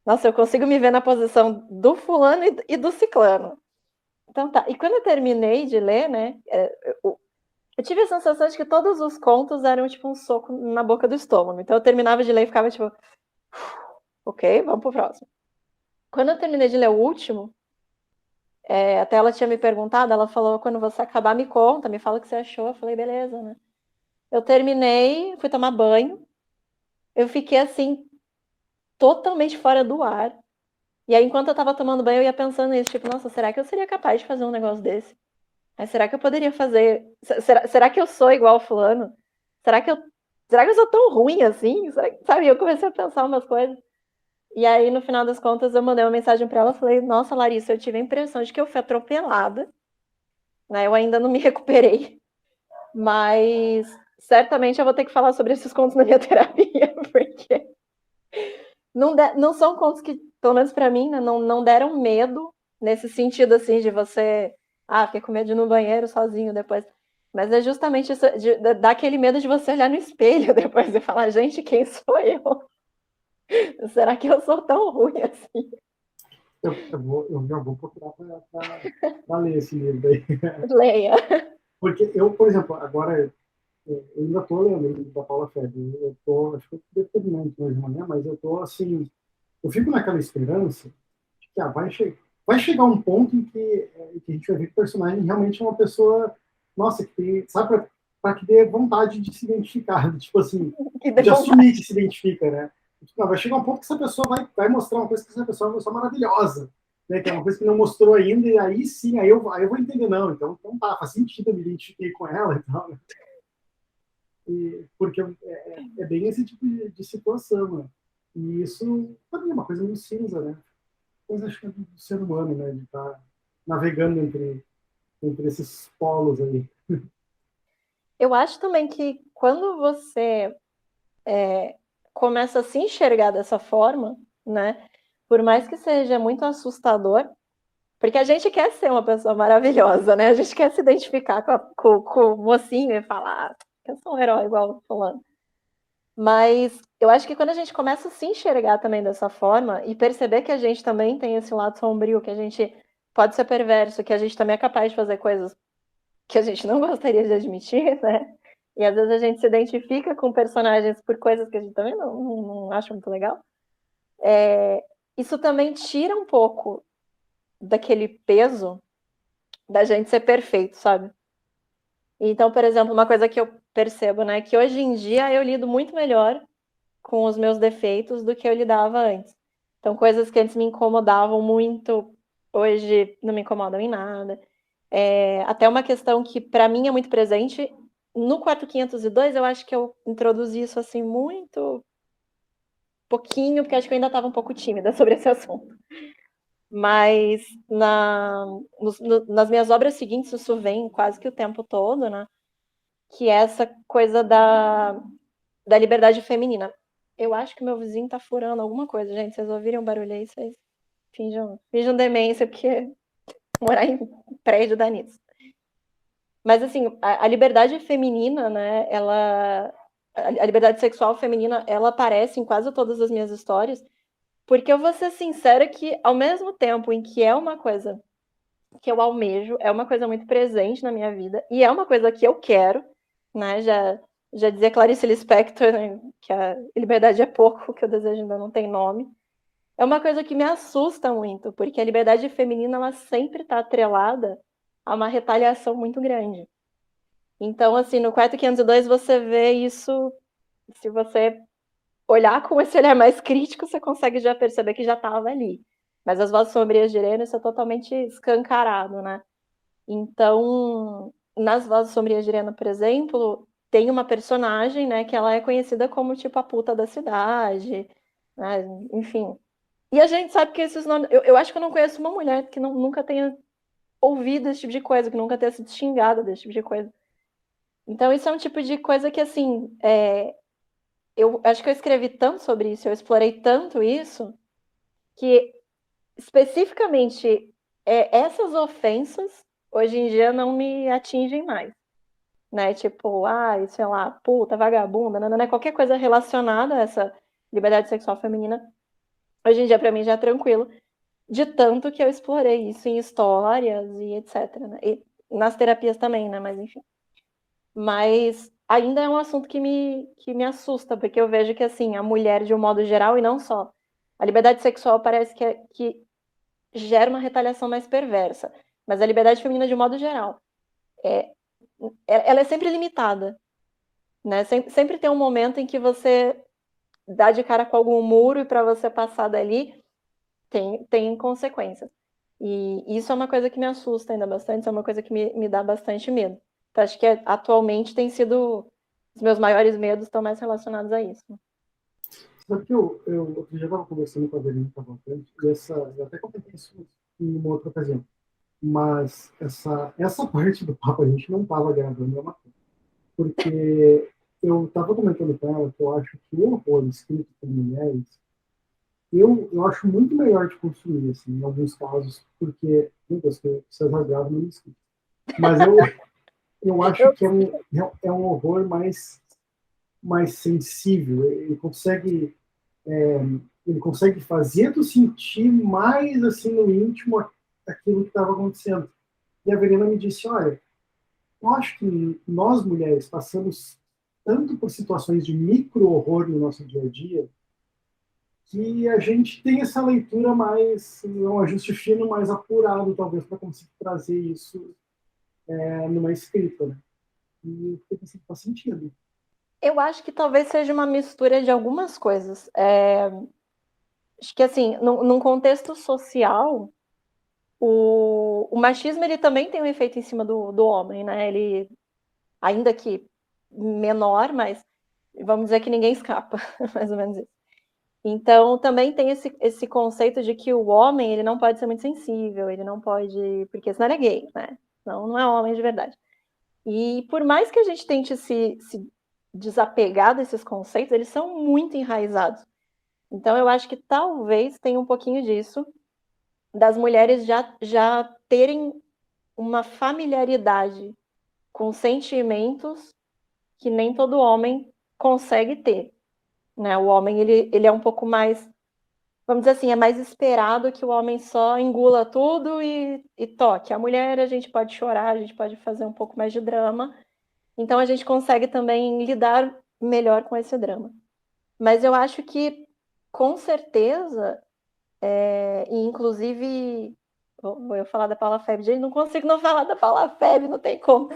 nossa, eu consigo me ver na posição do fulano e do ciclano. Então tá. E quando eu terminei de ler, né, eu tive a sensação de que todos os contos eram tipo um soco na boca do estômago. Então eu terminava de ler e ficava tipo, ok, vamos pro próximo. Quando eu terminei de ler o último, até ela tinha me perguntado, ela falou, quando você acabar, me conta, me fala o que você achou. Eu falei, beleza, né? Eu terminei, fui tomar banho, eu fiquei assim, totalmente fora do ar. E aí, enquanto eu tava tomando banho, eu ia pensando nisso, tipo, nossa, será que eu seria capaz de fazer um negócio desse? Mas será que eu poderia fazer? Será que eu sou igual ao fulano? Será que eu, será que eu sou tão ruim assim? Sabe, eu comecei a pensar umas coisas. E aí, no final das contas, eu mandei uma mensagem pra ela, falei, nossa, Larissa, eu tive a impressão de que eu fui atropelada, né? Eu ainda não me recuperei, mas certamente eu vou ter que falar sobre esses contos na minha terapia, porque não são contos que, pelo menos pra mim, né, não deram medo nesse sentido, assim, de você, fiquei com medo de ir no banheiro sozinho depois. Mas é justamente isso, dar aquele medo de você olhar no espelho depois e falar, gente, quem sou eu? Será que eu sou tão ruim assim? Eu já vou procurar para ler esse livro aí. Leia. Porque eu, por exemplo, agora eu ainda estou lendo o livro da Paula Ferri. Eu tô, acho que eu devo terminar hoje de manhã, mas eu estou assim, eu fico naquela esperança de que vai chegar um ponto em que a gente vai ver que o personagem realmente é uma pessoa, nossa, que tem, sabe, para que dê vontade de se identificar, tipo assim, Que dê de assumir vontade. que se identifica, né? Tipo, não, vai chegar um ponto que essa pessoa vai mostrar uma coisa que essa pessoa é uma pessoa maravilhosa, né? Que é uma coisa que não mostrou ainda, e aí sim, aí eu vou entender, não, então tá, faz sentido, eu me identifiquei com ela e tal, né? Porque é bem esse tipo de situação, né? E isso também é uma coisa muito cinza, né? Coisa acho que é do ser humano, né? De estar tá navegando entre esses polos aí. Eu acho também que quando você começa a se enxergar dessa forma, né? Por mais que seja muito assustador, porque a gente quer ser uma pessoa maravilhosa, né? A gente quer se identificar com o mocinho e falar que eu sou um herói igual o fulano. Mas eu acho que quando a gente começa a se enxergar também dessa forma e perceber que a gente também tem esse lado sombrio, que a gente pode ser perverso, que a gente também é capaz de fazer coisas que a gente não gostaria de admitir, né? E às vezes a gente se identifica com personagens por coisas que a gente também não acha muito legal. Isso também tira um pouco daquele peso da gente ser perfeito, sabe? Então, por exemplo, uma coisa que eu percebo, né, que hoje em dia eu lido muito melhor com os meus defeitos do que eu lidava antes. Então, coisas que antes me incomodavam muito, hoje não me incomodam em nada. Até uma questão que para mim é muito presente. No 4502, eu acho que eu introduzi isso assim muito pouquinho, porque acho que eu ainda estava um pouco tímida sobre esse assunto. Mas nas minhas obras seguintes, isso vem quase que o tempo todo, né? Que é essa coisa da liberdade feminina. Eu acho que meu vizinho tá furando alguma coisa, gente. Vocês ouviram o barulho aí? Vocês finjam demência, porque morar em prédio dá nisso. Mas, assim, a liberdade feminina, né? A liberdade sexual feminina, ela aparece em quase todas as minhas histórias. Porque eu vou ser sincera que, ao mesmo tempo em que é uma coisa que eu almejo, é uma coisa muito presente na minha vida, e é uma coisa que eu quero, né? Já dizia Clarice Lispector, né, que a liberdade é pouco, que o desejo ainda não tem nome. É uma coisa que me assusta muito, porque a liberdade feminina ela sempre está atrelada a uma retaliação muito grande. Então, assim, no 4502 você vê isso, se você olhar com esse olhar mais crítico, você consegue já perceber que já estava ali. Mas as vozes sombrias de Irene, isso é totalmente escancarado, né? Então, nas Vozes Sombrias de Irena, por exemplo, tem uma personagem, né, que ela é conhecida como, tipo, a puta da cidade, né, enfim. E a gente sabe que esses nomes... Eu acho que eu não conheço uma mulher que nunca tenha ouvido esse tipo de coisa, que nunca tenha sido xingada desse tipo de coisa. Então, isso é um tipo de coisa que, assim, eu acho que eu escrevi tanto sobre isso, eu explorei tanto isso, que especificamente essas ofensas, hoje em dia, não me atingem mais. Né? Tipo, sei lá, puta, vagabunda, né? Qualquer coisa relacionada a essa liberdade sexual feminina, hoje em dia pra mim já é tranquilo, de tanto que eu explorei isso em histórias e etc, né? E nas terapias também, né? Mas enfim. Mas ainda é um assunto que me assusta, porque eu vejo que, assim, a mulher, de um modo geral, e não só, a liberdade sexual parece que gera uma retaliação mais perversa, mas a liberdade feminina, de um modo geral, ela é sempre limitada. Né? Sempre tem um momento em que você dá de cara com algum muro e para você passar dali tem consequências. E isso é uma coisa que me assusta ainda bastante, isso é uma coisa que me dá bastante medo. Então, acho que atualmente tem sido... Os meus maiores medos estão mais relacionados a isso. Sabe que eu já estava conversando com a Avelina Cavalcante, e eu até comentei isso em uma outra ocasião, mas essa parte do papo a gente não estava gravando, é uma coisa, porque eu estava comentando com ela que eu acho que o horror escrito por mulheres, eu acho muito melhor de consumir, assim, em alguns casos, porque, meu Deus, que vocês rasgaram no escrito. Mas eu acho que é um horror mais sensível, ele consegue fazer tu sentir mais assim no íntimo aquilo que estava acontecendo. E a Verena me disse, olha, eu acho que nós mulheres passamos tanto por situações de micro-horror no nosso dia a dia que a gente tem essa leitura mais, um ajuste fino mais apurado, talvez, para conseguir trazer isso numa escrita. Né? E eu fiquei pensando, faz sentido. Eu acho que talvez seja uma mistura de algumas coisas. Acho que, assim, num contexto social, o machismo ele também tem um efeito em cima do homem, né? Ele, ainda que menor, mas vamos dizer que ninguém escapa, mais ou menos isso. Então, também tem esse conceito de que o homem ele não pode ser muito sensível, ele não pode... Porque senão ele é gay, né? Não é homem de verdade. E por mais que a gente tente se desapegar desses conceitos, eles são muito enraizados. Então, eu acho que talvez tenha um pouquinho disso, das mulheres já terem uma familiaridade com sentimentos que nem todo homem consegue ter. Né? O homem ele é um pouco mais, vamos dizer assim, é mais esperado que o homem só engula tudo e toque. A mulher, a gente pode chorar, a gente pode fazer um pouco mais de drama. Então, a gente consegue também lidar melhor com esse drama. Mas eu acho que, com certeza, e inclusive, vou eu falar da Paula Feb, gente, não consigo não falar da Paula Feb, não tem como.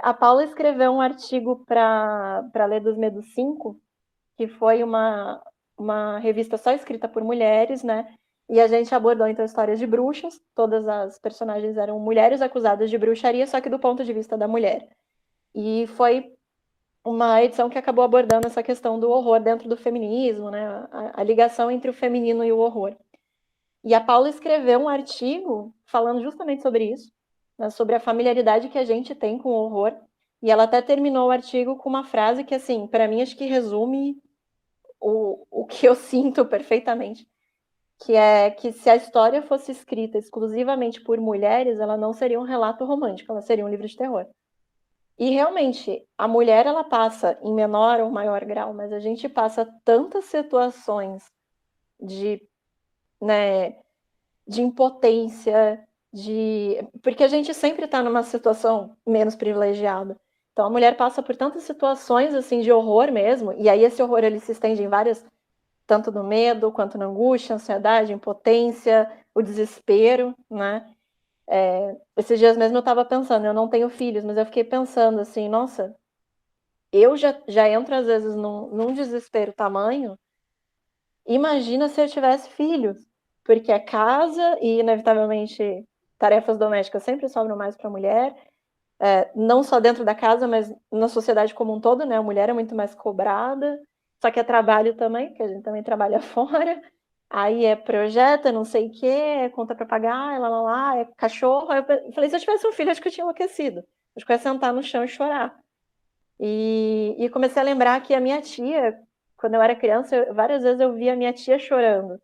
A Paula escreveu um artigo para Ler dos Medos 5, que foi uma revista só escrita por mulheres, né? E a gente abordou, então, histórias de bruxas. Todas as personagens eram mulheres acusadas de bruxaria, só que do ponto de vista da mulher. E foi uma edição que acabou abordando essa questão do horror dentro do feminismo, né? A ligação entre o feminino e o horror. E a Paula escreveu um artigo falando justamente sobre isso, né? Sobre a familiaridade que a gente tem com o horror. E ela até terminou o artigo com uma frase que, assim, para mim, acho que resume o que eu sinto perfeitamente, que é que se a história fosse escrita exclusivamente por mulheres, ela não seria um relato romântico, ela seria um livro de terror. E realmente, a mulher ela passa em menor ou maior grau, mas a gente passa tantas situações de, né, de impotência, porque a gente sempre está numa situação menos privilegiada. Então a mulher passa por tantas situações assim de horror mesmo, e aí esse horror ele se estende em várias, tanto no medo quanto na angústia, ansiedade, impotência, o desespero, né? Esses dias mesmo eu estava pensando, eu não tenho filhos, mas eu fiquei pensando assim, nossa, eu já entro às vezes num desespero tamanho. Imagina se eu tivesse filhos, porque é casa e inevitavelmente tarefas domésticas sempre sobram mais para a mulher, não só dentro da casa, mas na sociedade como um todo, né? A mulher é muito mais cobrada, só que é trabalho também, que a gente também trabalha fora. Aí é projeto, não sei o quê, é conta para pagar, é cachorro. Aí eu falei, se eu tivesse um filho, acho que eu tinha enlouquecido. Acho que eu ia sentar no chão e chorar. E comecei a lembrar que a minha tia, quando eu era criança, várias vezes eu via a minha tia chorando.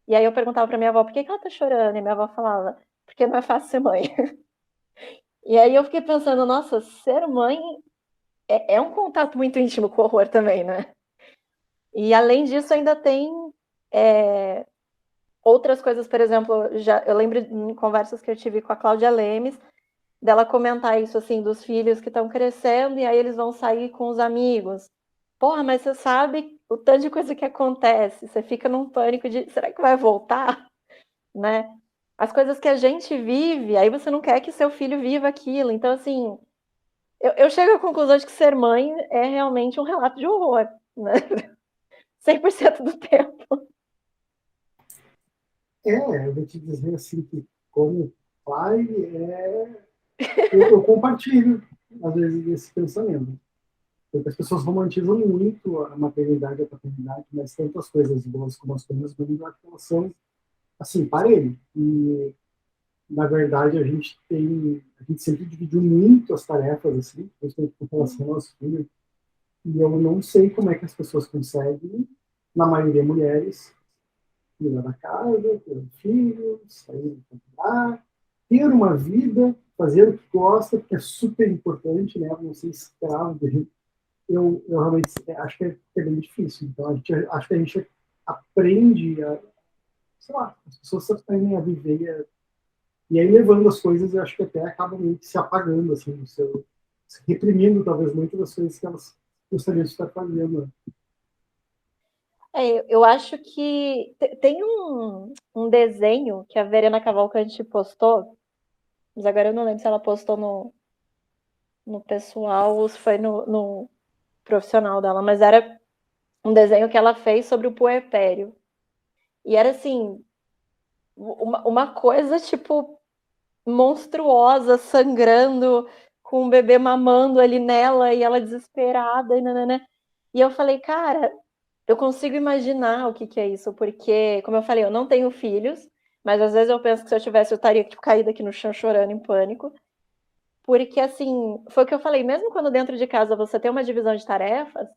E aí eu perguntava pra minha avó, por que ela tá chorando? E minha avó falava, porque não é fácil ser mãe. E aí eu fiquei pensando, nossa, ser mãe é um contato muito íntimo com o horror também, né? E além disso, ainda tem outras coisas, por exemplo, eu lembro em conversas que eu tive com a Cláudia Lemes, dela comentar isso, assim, dos filhos que estão crescendo e aí eles vão sair com os amigos. Porra, mas você sabe o tanto de coisa que acontece, você fica num pânico de, será que vai voltar? Né? As coisas que a gente vive, aí você não quer que seu filho viva aquilo. Então, assim, eu chego à conclusão de que ser mãe é realmente um relato de horror, né? 100% do tempo. Eu vou te dizer assim que, como pai, eu compartilho, às vezes, esse pensamento. Porque as pessoas romantizam muito a maternidade e a paternidade, mas tantas coisas boas como as coisas ruins, eu acho que elas são, assim, parelho. E, na verdade, a gente sempre dividiu muito as tarefas, assim, principalmente com relação aos filhos. E eu não sei como é que as pessoas conseguem, na maioria mulheres, cuidar da casa, ter um filho, sair para trabalhar, ter uma vida, fazer o que gosta, que é super importante, né? Não ser escravo. Eu realmente acho que é bem difícil. Então, acho que a gente aprende sei lá, as pessoas aprendem a viver e aí levando as coisas, eu acho que até acabam meio que se apagando, assim, se reprimindo talvez muitas das coisas que elas gostariam de estar fazendo. Eu acho que tem um desenho que a Verena Cavalcante postou, mas agora eu não lembro se ela postou no pessoal ou se foi no profissional dela, mas era um desenho que ela fez sobre o puerpério. E era assim, uma coisa tipo monstruosa, sangrando, com o bebê mamando ali nela e ela desesperada e nanana. E eu falei, cara, eu consigo imaginar o que é isso, porque, como eu falei, eu não tenho filhos, mas às vezes eu penso que se eu tivesse, eu estaria tipo, caída aqui no chão chorando em pânico. Porque, assim, foi o que eu falei, mesmo quando dentro de casa você tem uma divisão de tarefas,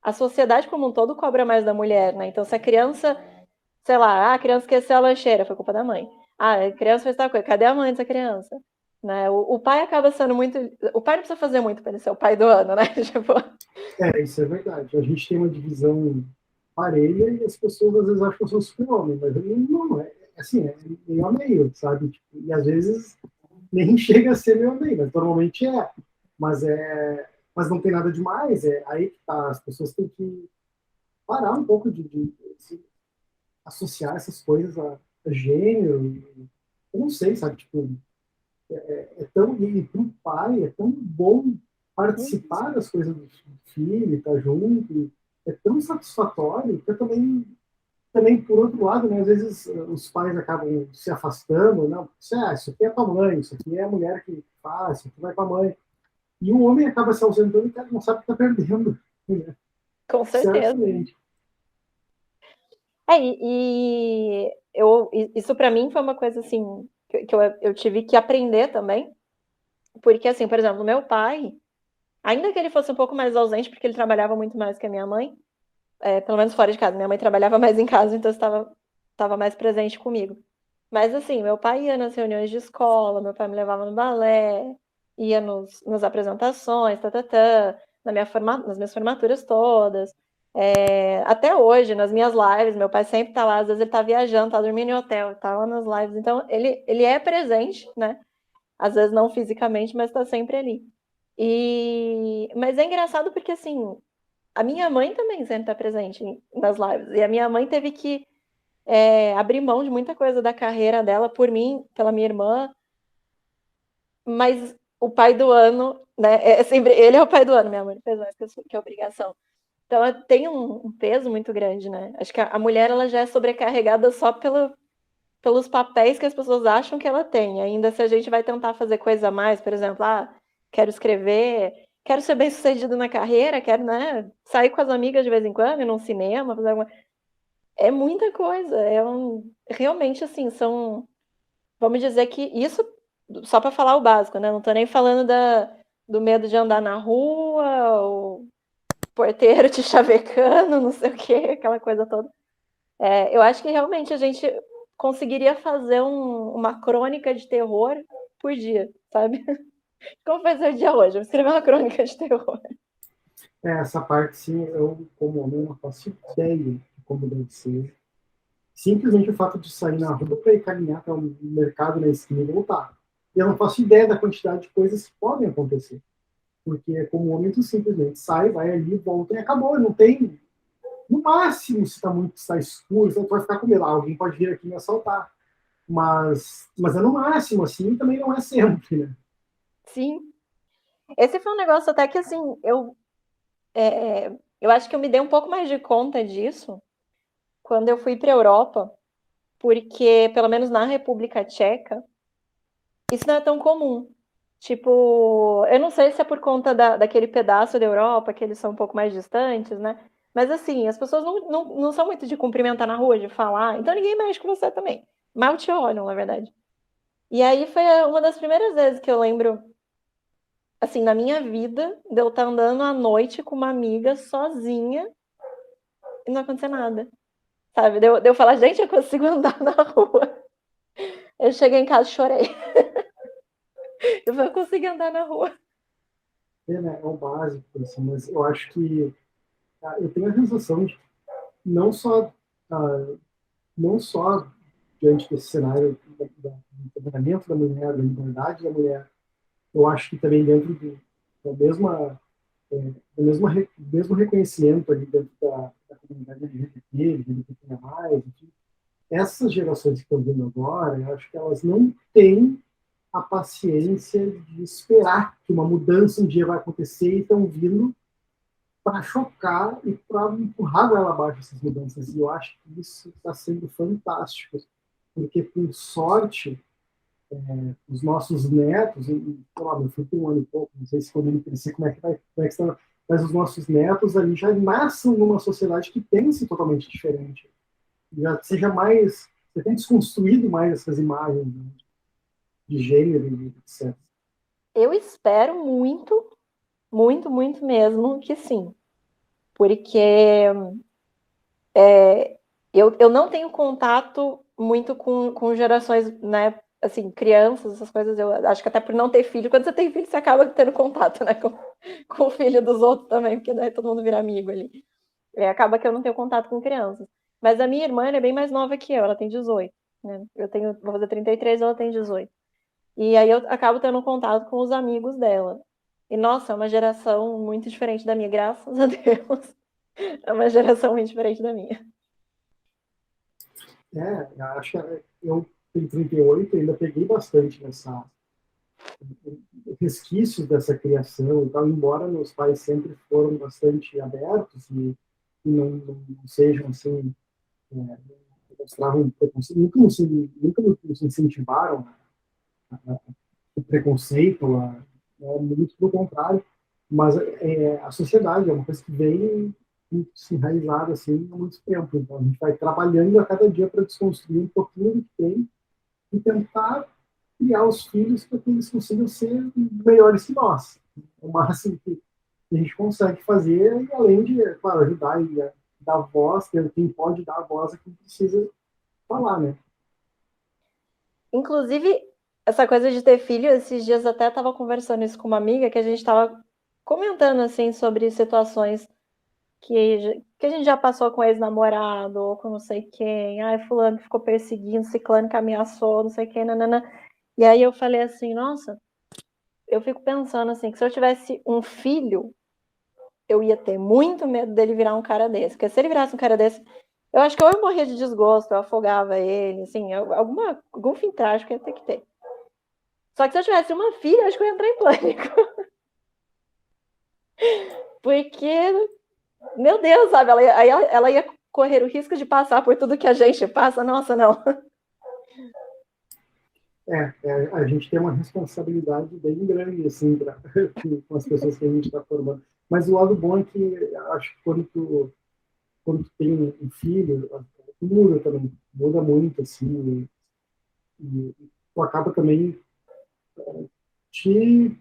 a sociedade como um todo cobra mais da mulher, né? Então, se a criança, sei lá, a criança esqueceu a lancheira, foi culpa da mãe. A criança fez tal coisa, cadê a mãe dessa criança? Né? O pai acaba sendo muito. O pai não precisa fazer muito para ele ser o pai do ano, né? Tipo, Isso é verdade. A gente tem uma divisão parelha e as pessoas às vezes acham que eu sou super-homem, mas não é. Assim, é meio a meio, sabe? Tipo, e às vezes nem chega a ser meio a meio, mas normalmente é. Mas não tem nada demais. É aí que tá. As pessoas têm que parar um pouco de associar essas coisas a gênero. Eu não sei, sabe? Tipo, tão e para o pai é tão bom participar das coisas do filho, estar junto, é tão satisfatório que eu também por outro lado, né, às vezes os pais acabam se afastando, não, isso aqui é para mãe, isso aqui é a mulher que faz, isso aqui vai para a mãe. E o homem acaba se ausentando e não sabe que está perdendo. Né? com certeza. Certamente. Isso para mim foi uma coisa assim que eu tive que aprender também, porque assim, por exemplo, meu pai, ainda que ele fosse um pouco mais ausente, porque ele trabalhava muito mais que a minha mãe, pelo menos fora de casa, minha mãe trabalhava mais em casa, então estava mais presente comigo. Mas assim, meu pai ia nas reuniões de escola, meu pai me levava no balé, ia nas apresentações, nas minhas formaturas todas. Até hoje, nas minhas lives, meu pai sempre tá lá, às vezes ele tá viajando, tá dormindo em hotel, tá lá nas lives. Então, ele é presente, né? Às vezes não fisicamente, mas tá sempre ali. Mas é engraçado porque, assim, a minha mãe também sempre tá presente nas lives. E a minha mãe teve que abrir mão de muita coisa da carreira dela por mim, pela minha irmã. Mas o pai do ano, né? Ele é o pai do ano, minha mãe fez mais que a obrigação. Então tem um peso muito grande, né? Acho que a mulher ela já é sobrecarregada só pelos papéis que as pessoas acham que ela tem. Ainda se a gente vai tentar fazer coisa a mais, por exemplo, quero escrever, quero ser bem-sucedido na carreira, quero, né, sair com as amigas de vez em quando, ir num cinema, fazer alguma... É muita coisa. Realmente, assim, vamos dizer que isso, só para falar o básico, né? Não tô nem falando do medo de andar na rua, o porteiro te chavecando, não sei o quê, aquela coisa toda. Eu acho que realmente a gente conseguiria fazer uma crônica de terror por dia, sabe? Como vai ser o dia hoje? Eu vou escrever uma crônica de terror. Essa parte, sim, eu, como homem, não faço ideia de como deve ser. Simplesmente o fato de sair na rua para ir caminhar até o mercado na esquina e voltar. E eu não faço ideia da quantidade de coisas que podem acontecer. Porque, como homem, tu simplesmente sai, vai ali, volta e acabou. Não tem. No máximo, se está escuro, você vai ficar com medo. Alguém pode vir aqui me assaltar. Mas é no máximo, assim, também não é sempre, né? Sim. Esse foi um negócio até que, assim, eu acho que eu me dei um pouco mais de conta disso quando eu fui para a Europa, porque, pelo menos na República Tcheca, isso não é tão comum. Tipo, eu não sei se é por conta daquele pedaço da Europa, que eles são um pouco mais distantes, né? Mas assim, as pessoas não são muito de cumprimentar na rua, de falar, então ninguém mexe com você também. Mal te olham, na verdade. E aí foi uma das primeiras vezes que eu lembro, assim, na minha vida, de eu estar andando à noite com uma amiga sozinha e não acontecer nada. Sabe? De eu falar, gente, eu consigo andar na rua. Eu cheguei em casa e chorei. Eu consegui andar na rua. Né? É o básico, assim, mas eu acho que eu tenho a sensação de não só ah, não só diante desse cenário do empoderamento da mulher, da liberdade da mulher, eu acho que também dentro da mesma mesmo reconhecimento ali dentro da comunidade LGBT, LGBTQIA+, enfim, essas gerações que estão vindo agora, eu acho que elas não têm a paciência de esperar que uma mudança um dia vai acontecer e estão vindo para chocar e para empurrar ela abaixo essas mudanças. E eu acho que isso está sendo fantástico, porque, com sorte, os nossos netos, sei lá, meu filho tem um ano e pouco, não sei se quando ele crescer, como é que está, mas os nossos netos ali já nascem numa sociedade que pense totalmente diferente. Já seja mais, você tem desconstruído mais essas imagens, né, de gênero e etc. Eu espero muito, muito, muito mesmo que sim. Porque eu não tenho contato muito com gerações, né? Assim, crianças, essas coisas. Eu acho que até por não ter filho, quando você tem filho, você acaba tendo contato, né? Com o filho dos outros também, porque daí todo mundo vira amigo ali. Acaba que eu não tenho contato com crianças. Mas a minha irmã, ela é bem mais nova que eu, ela tem 18. Né? Vou fazer 33, ela tem 18. E aí eu acabo tendo contato com os amigos dela. E, nossa, é uma geração muito diferente da minha, graças a Deus. É uma geração muito diferente da minha. Acho que eu tenho 38 e ainda peguei bastante resquícios dessa criação e tal, embora meus pais sempre foram bastante abertos e não sejam assim, é, mostravam preconceito, nunca nos incentivaram o preconceito, muito pelo contrário, mas a sociedade é uma coisa que vem muito se enraizada assim há muito tempo, então a gente vai trabalhando a cada dia para desconstruir um pouquinho do que tem e tentar criar os filhos para que eles consigam ser melhores que nós. O máximo que a gente consegue fazer, e além de, claro, ajudar e dar voz, quem pode dar voz a quem precisa falar, né? Inclusive, essa coisa de ter filho, esses dias até estava conversando isso com uma amiga, que a gente estava comentando, assim, sobre situações que a gente já passou com ex-namorado, ou com não sei quem. Ai, fulano ficou perseguindo, ciclano que ameaçou, não sei quem, nanana. E aí eu falei assim, nossa, eu fico pensando assim, que se eu tivesse um filho, eu ia ter muito medo dele virar um cara desse. Porque se ele virasse um cara desse, eu acho que ou eu morria de desgosto, eu afogava ele, assim, algum fim trágico ia ter que ter. Só que se eu tivesse uma filha, acho que eu ia entrar em pânico. Porque, meu Deus, sabe, ela ia correr o risco de passar por tudo que a gente passa. Nossa, não. A gente tem uma responsabilidade bem grande, assim, com as pessoas que a gente está formando. Mas o lado bom é que acho que quando tu tem um filho, muda também, muda muito, assim, e tu acaba também te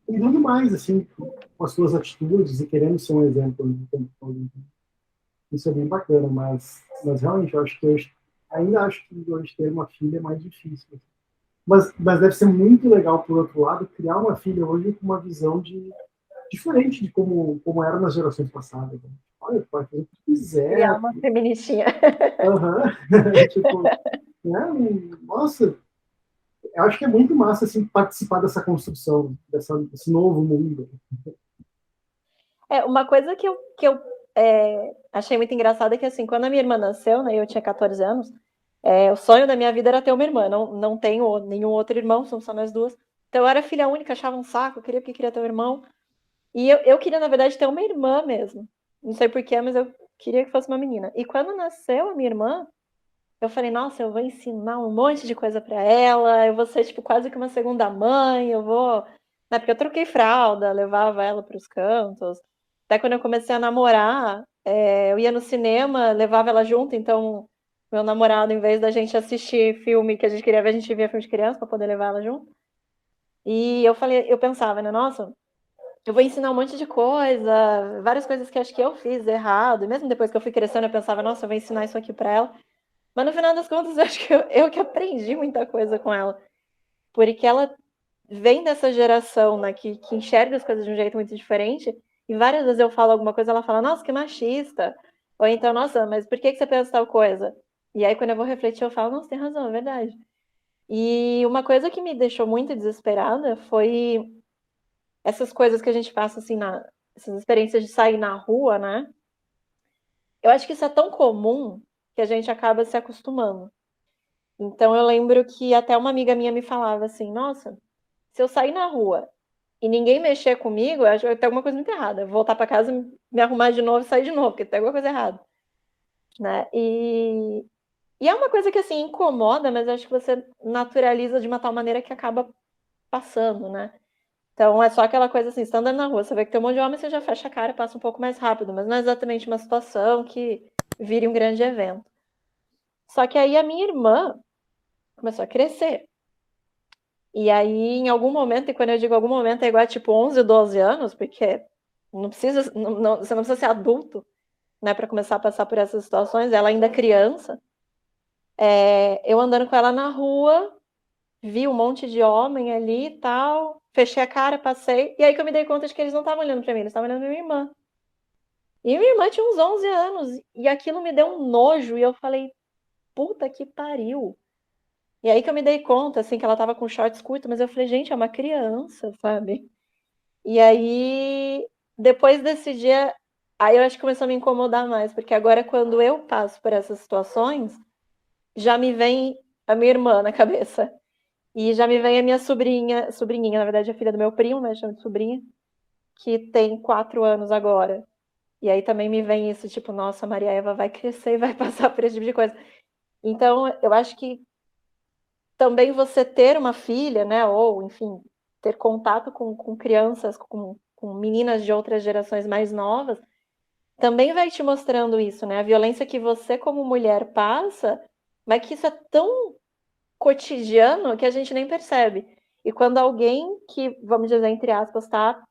cuidando mais, assim, com as suas atitudes e querendo ser um exemplo no tempo todo. Isso é bem bacana, mas realmente eu acho que hoje, ainda acho que hoje ter uma filha é mais difícil. Mas deve ser muito legal, por outro lado, criar uma filha hoje com uma visão diferente de como era nas gerações passadas. Né? Olha, pode fazer o que Criar quiser. uma feministinha. Uhum. Tipo, né? Nossa, eu acho que é muito massa assim, participar dessa construção, desse novo mundo. Uma coisa que eu achei muito engraçada é que, assim, quando a minha irmã nasceu, né, eu tinha 14 anos, o sonho da minha vida era ter uma irmã. Não, não tenho nenhum outro irmão, somos só nós duas. Então eu era filha única, achava um saco, queria porque queria ter um irmão. E eu queria, na verdade, ter uma irmã mesmo. Não sei porquê, mas eu queria que fosse uma menina. E quando nasceu a minha irmã, eu falei, nossa, eu vou ensinar um monte de coisa pra ela, eu vou ser, tipo, quase que uma segunda mãe, eu vou... Na época eu troquei fralda, levava ela pros cantos. Até quando eu comecei a namorar, eu ia no cinema, levava ela junto, então meu namorado, em vez da gente assistir filme que a gente queria ver, a gente via filme de criança pra poder levar ela junto. E eu pensava, né, nossa, eu vou ensinar um monte de coisa, várias coisas que acho que eu fiz errado. E mesmo depois que eu fui crescendo, eu pensava, nossa, eu vou ensinar isso aqui pra ela. Mas no final das contas, eu acho que eu que aprendi muita coisa com ela. Porque ela vem dessa geração, né, que enxerga as coisas de um jeito muito diferente. E várias vezes eu falo alguma coisa, ela fala, nossa, que machista. Ou então, nossa, mas por que você pensa tal coisa? E aí, quando eu vou refletir, eu falo, nossa, tem razão, é verdade. E uma coisa que me deixou muito desesperada foi essas coisas que a gente passa, assim, essas experiências de sair na rua, né? Eu acho que isso é tão comum que a gente acaba se acostumando. Então eu lembro que até uma amiga minha me falava assim, nossa, se eu sair na rua e ninguém mexer comigo, eu acho que tem alguma coisa muito errada. Eu vou voltar para casa, me arrumar de novo e sair de novo, porque tem alguma coisa errada, né? E é uma coisa que assim incomoda, mas eu acho que você naturaliza de uma tal maneira que acaba passando, né? Então é só aquela coisa assim, você tá andando na rua, você vê que tem um monte de homem, você já fecha a cara e passa um pouco mais rápido, mas não é exatamente uma situação que vire um grande evento. Só que aí a minha irmã começou a crescer. E aí, em algum momento, e quando eu digo algum momento, é igual a tipo 11, 12 anos, porque não precisa, você não precisa ser adulto, né, para começar a passar por essas situações, ela ainda é criança. Eu andando com ela na rua, vi um monte de homem ali e tal, fechei a cara, passei, e aí que eu me dei conta de que eles não estavam olhando para mim, eles estavam olhando pra minha irmã. E minha irmã tinha uns 11 anos, e aquilo me deu um nojo, e eu falei, puta que pariu. E aí que eu me dei conta, assim, que ela tava com shorts curtos, mas eu falei, gente, é uma criança, sabe? E aí, depois desse dia, aí eu acho que começou a me incomodar mais, porque agora quando eu passo por essas situações, já me vem a minha irmã na cabeça. E já me vem a minha sobrinhinha, na verdade é filha do meu primo, mas chama de sobrinha, que tem 4 anos agora. E aí também me vem isso, tipo, nossa, a Maria Eva vai crescer e vai passar por esse tipo de coisa. Então, eu acho que também você ter uma filha, né, ou, enfim, ter contato com crianças, com meninas de outras gerações mais novas, também vai te mostrando isso, né? A violência que você, como mulher, passa, mas que isso é tão cotidiano que a gente nem percebe. E quando alguém que, vamos dizer, entre aspas, tá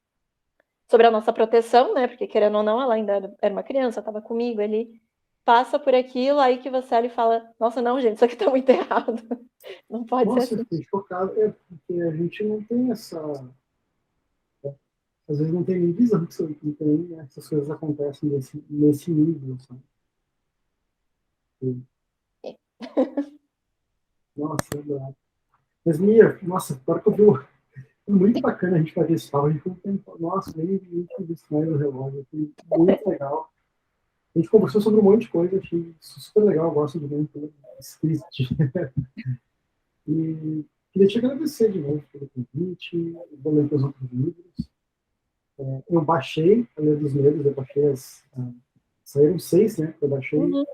sobre a nossa proteção, né? Porque querendo ou não, ela ainda era uma criança, estava comigo ali, passa por aquilo, aí que você olha e fala, nossa, não, gente, isso aqui tá muito errado. Não pode ser Nossa, eu assim. fiquei chocado, porque a gente não tem essa. Às vezes não tem nem visão que não tem, né, essas coisas acontecem nesse nível. Sabe? Nossa, é verdade. Mas, Mia, nossa, agora que eu vi muito bacana a gente fazer esse papo. A gente ficou pensando, nossa, nem 20 minutos mais no relógio. Foi muito legal. A gente conversou sobre um monte de coisa, achei super legal. Eu gosto de ver tudo script. E queria te agradecer de novo pelo convite. Vou ler os outros livros. Eu baixei a Lei dos Medos, eu baixei saíram 6, né? Eu baixei. Uhum.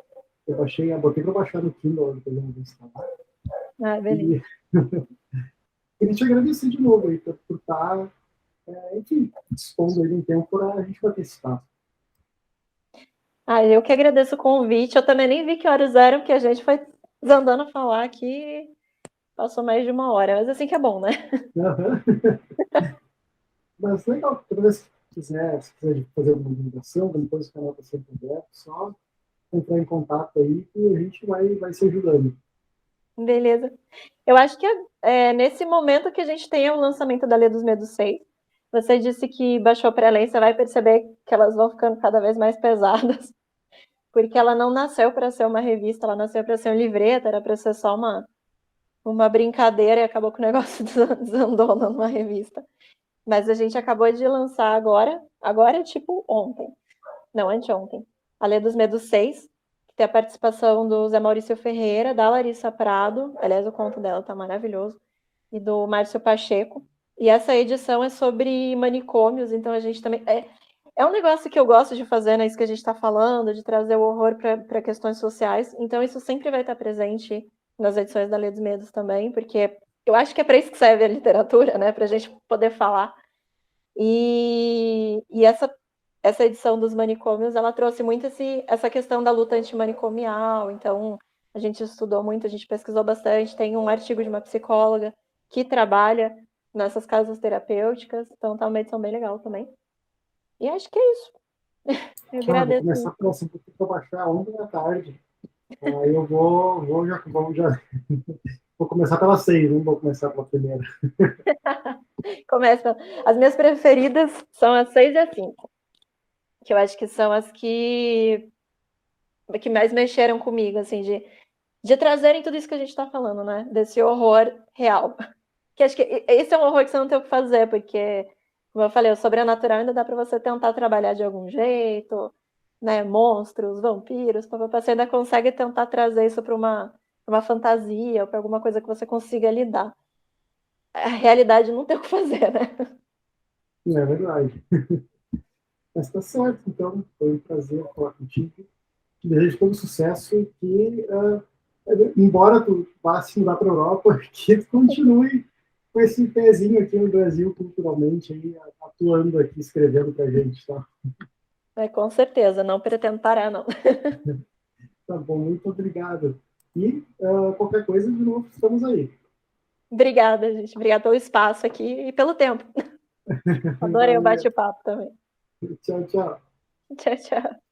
botei para baixar no Kindle, depois eu vou instalar. Ah, beleza. E queria te agradecer de novo aí por estar, enfim, dispondo aí de um tempo para a gente bater esse papo. Ah, eu que agradeço o convite. Eu também nem vi que horas eram, porque a gente foi andando a falar aqui, passou mais de 1 hora. Mas assim que é bom, né? Uhum. Mas legal, toda vez que se quiser fazer alguma divulgação, depois o canal está sempre aberto, só entrar em contato aí e a gente vai se ajudando. Beleza. Eu acho que nesse momento que a gente tem o lançamento da Lei dos Medos 6. Você disse que baixou para ler, você vai perceber que elas vão ficando cada vez mais pesadas, porque ela não nasceu para ser uma revista, ela nasceu para ser um livreto, era para ser só uma brincadeira e acabou que o negócio desandou numa revista. Mas a gente acabou de lançar agora tipo ontem, não, anteontem, a Lei dos Medos 6, que tem a participação do Zé Maurício Ferreira, da Larissa Prado, aliás, o conto dela tá maravilhoso, e do Márcio Pacheco. E essa edição é sobre manicômios, então a gente também. É um negócio que eu gosto de fazer, né? Isso que a gente está falando, de trazer o horror para questões sociais. Então isso sempre vai estar presente nas edições da Lei dos Medos também, porque eu acho que é para isso que serve a literatura, né? Para a gente poder falar. E essa edição dos manicômios, ela trouxe muito essa questão da luta antimanicomial. Então a gente estudou muito, a gente pesquisou bastante. Tem um artigo de uma psicóloga que trabalha nessas casas terapêuticas, então tá uma edição bem legal também. E acho que é isso. Eu Vou agradeço começar muito. por essa, porque eu baixar ontem à tarde. Aí eu vou vou começar pela 6, não vou começar pela primeira. Começa. As minhas preferidas são as 6 e as 5, que eu acho que são as que mais mexeram comigo, assim, de trazerem tudo isso que a gente está falando, né? Desse horror real. Que acho que esse é um horror que você não tem o que fazer, porque, como eu falei, o sobrenatural ainda dá para você tentar trabalhar de algum jeito, né? Monstros, vampiros, você ainda consegue tentar trazer isso para uma fantasia, ou para alguma coisa que você consiga lidar. A realidade não tem o que fazer, né? É verdade. Mas tá certo, então. Foi um prazer falar contigo. Te desejo todo sucesso e que, embora tu vá se mudar para a Europa, que tu continue com esse pezinho aqui no Brasil, culturalmente, aí, atuando aqui, escrevendo para a gente, tá? Com certeza, não pretendo parar, não. Tá bom, muito obrigado. E qualquer coisa, de novo, estamos aí. Obrigada, gente. Obrigada pelo espaço aqui e pelo tempo. Adorei o Valeu. bate-papo também. Tchau, tchau. Tchau, tchau.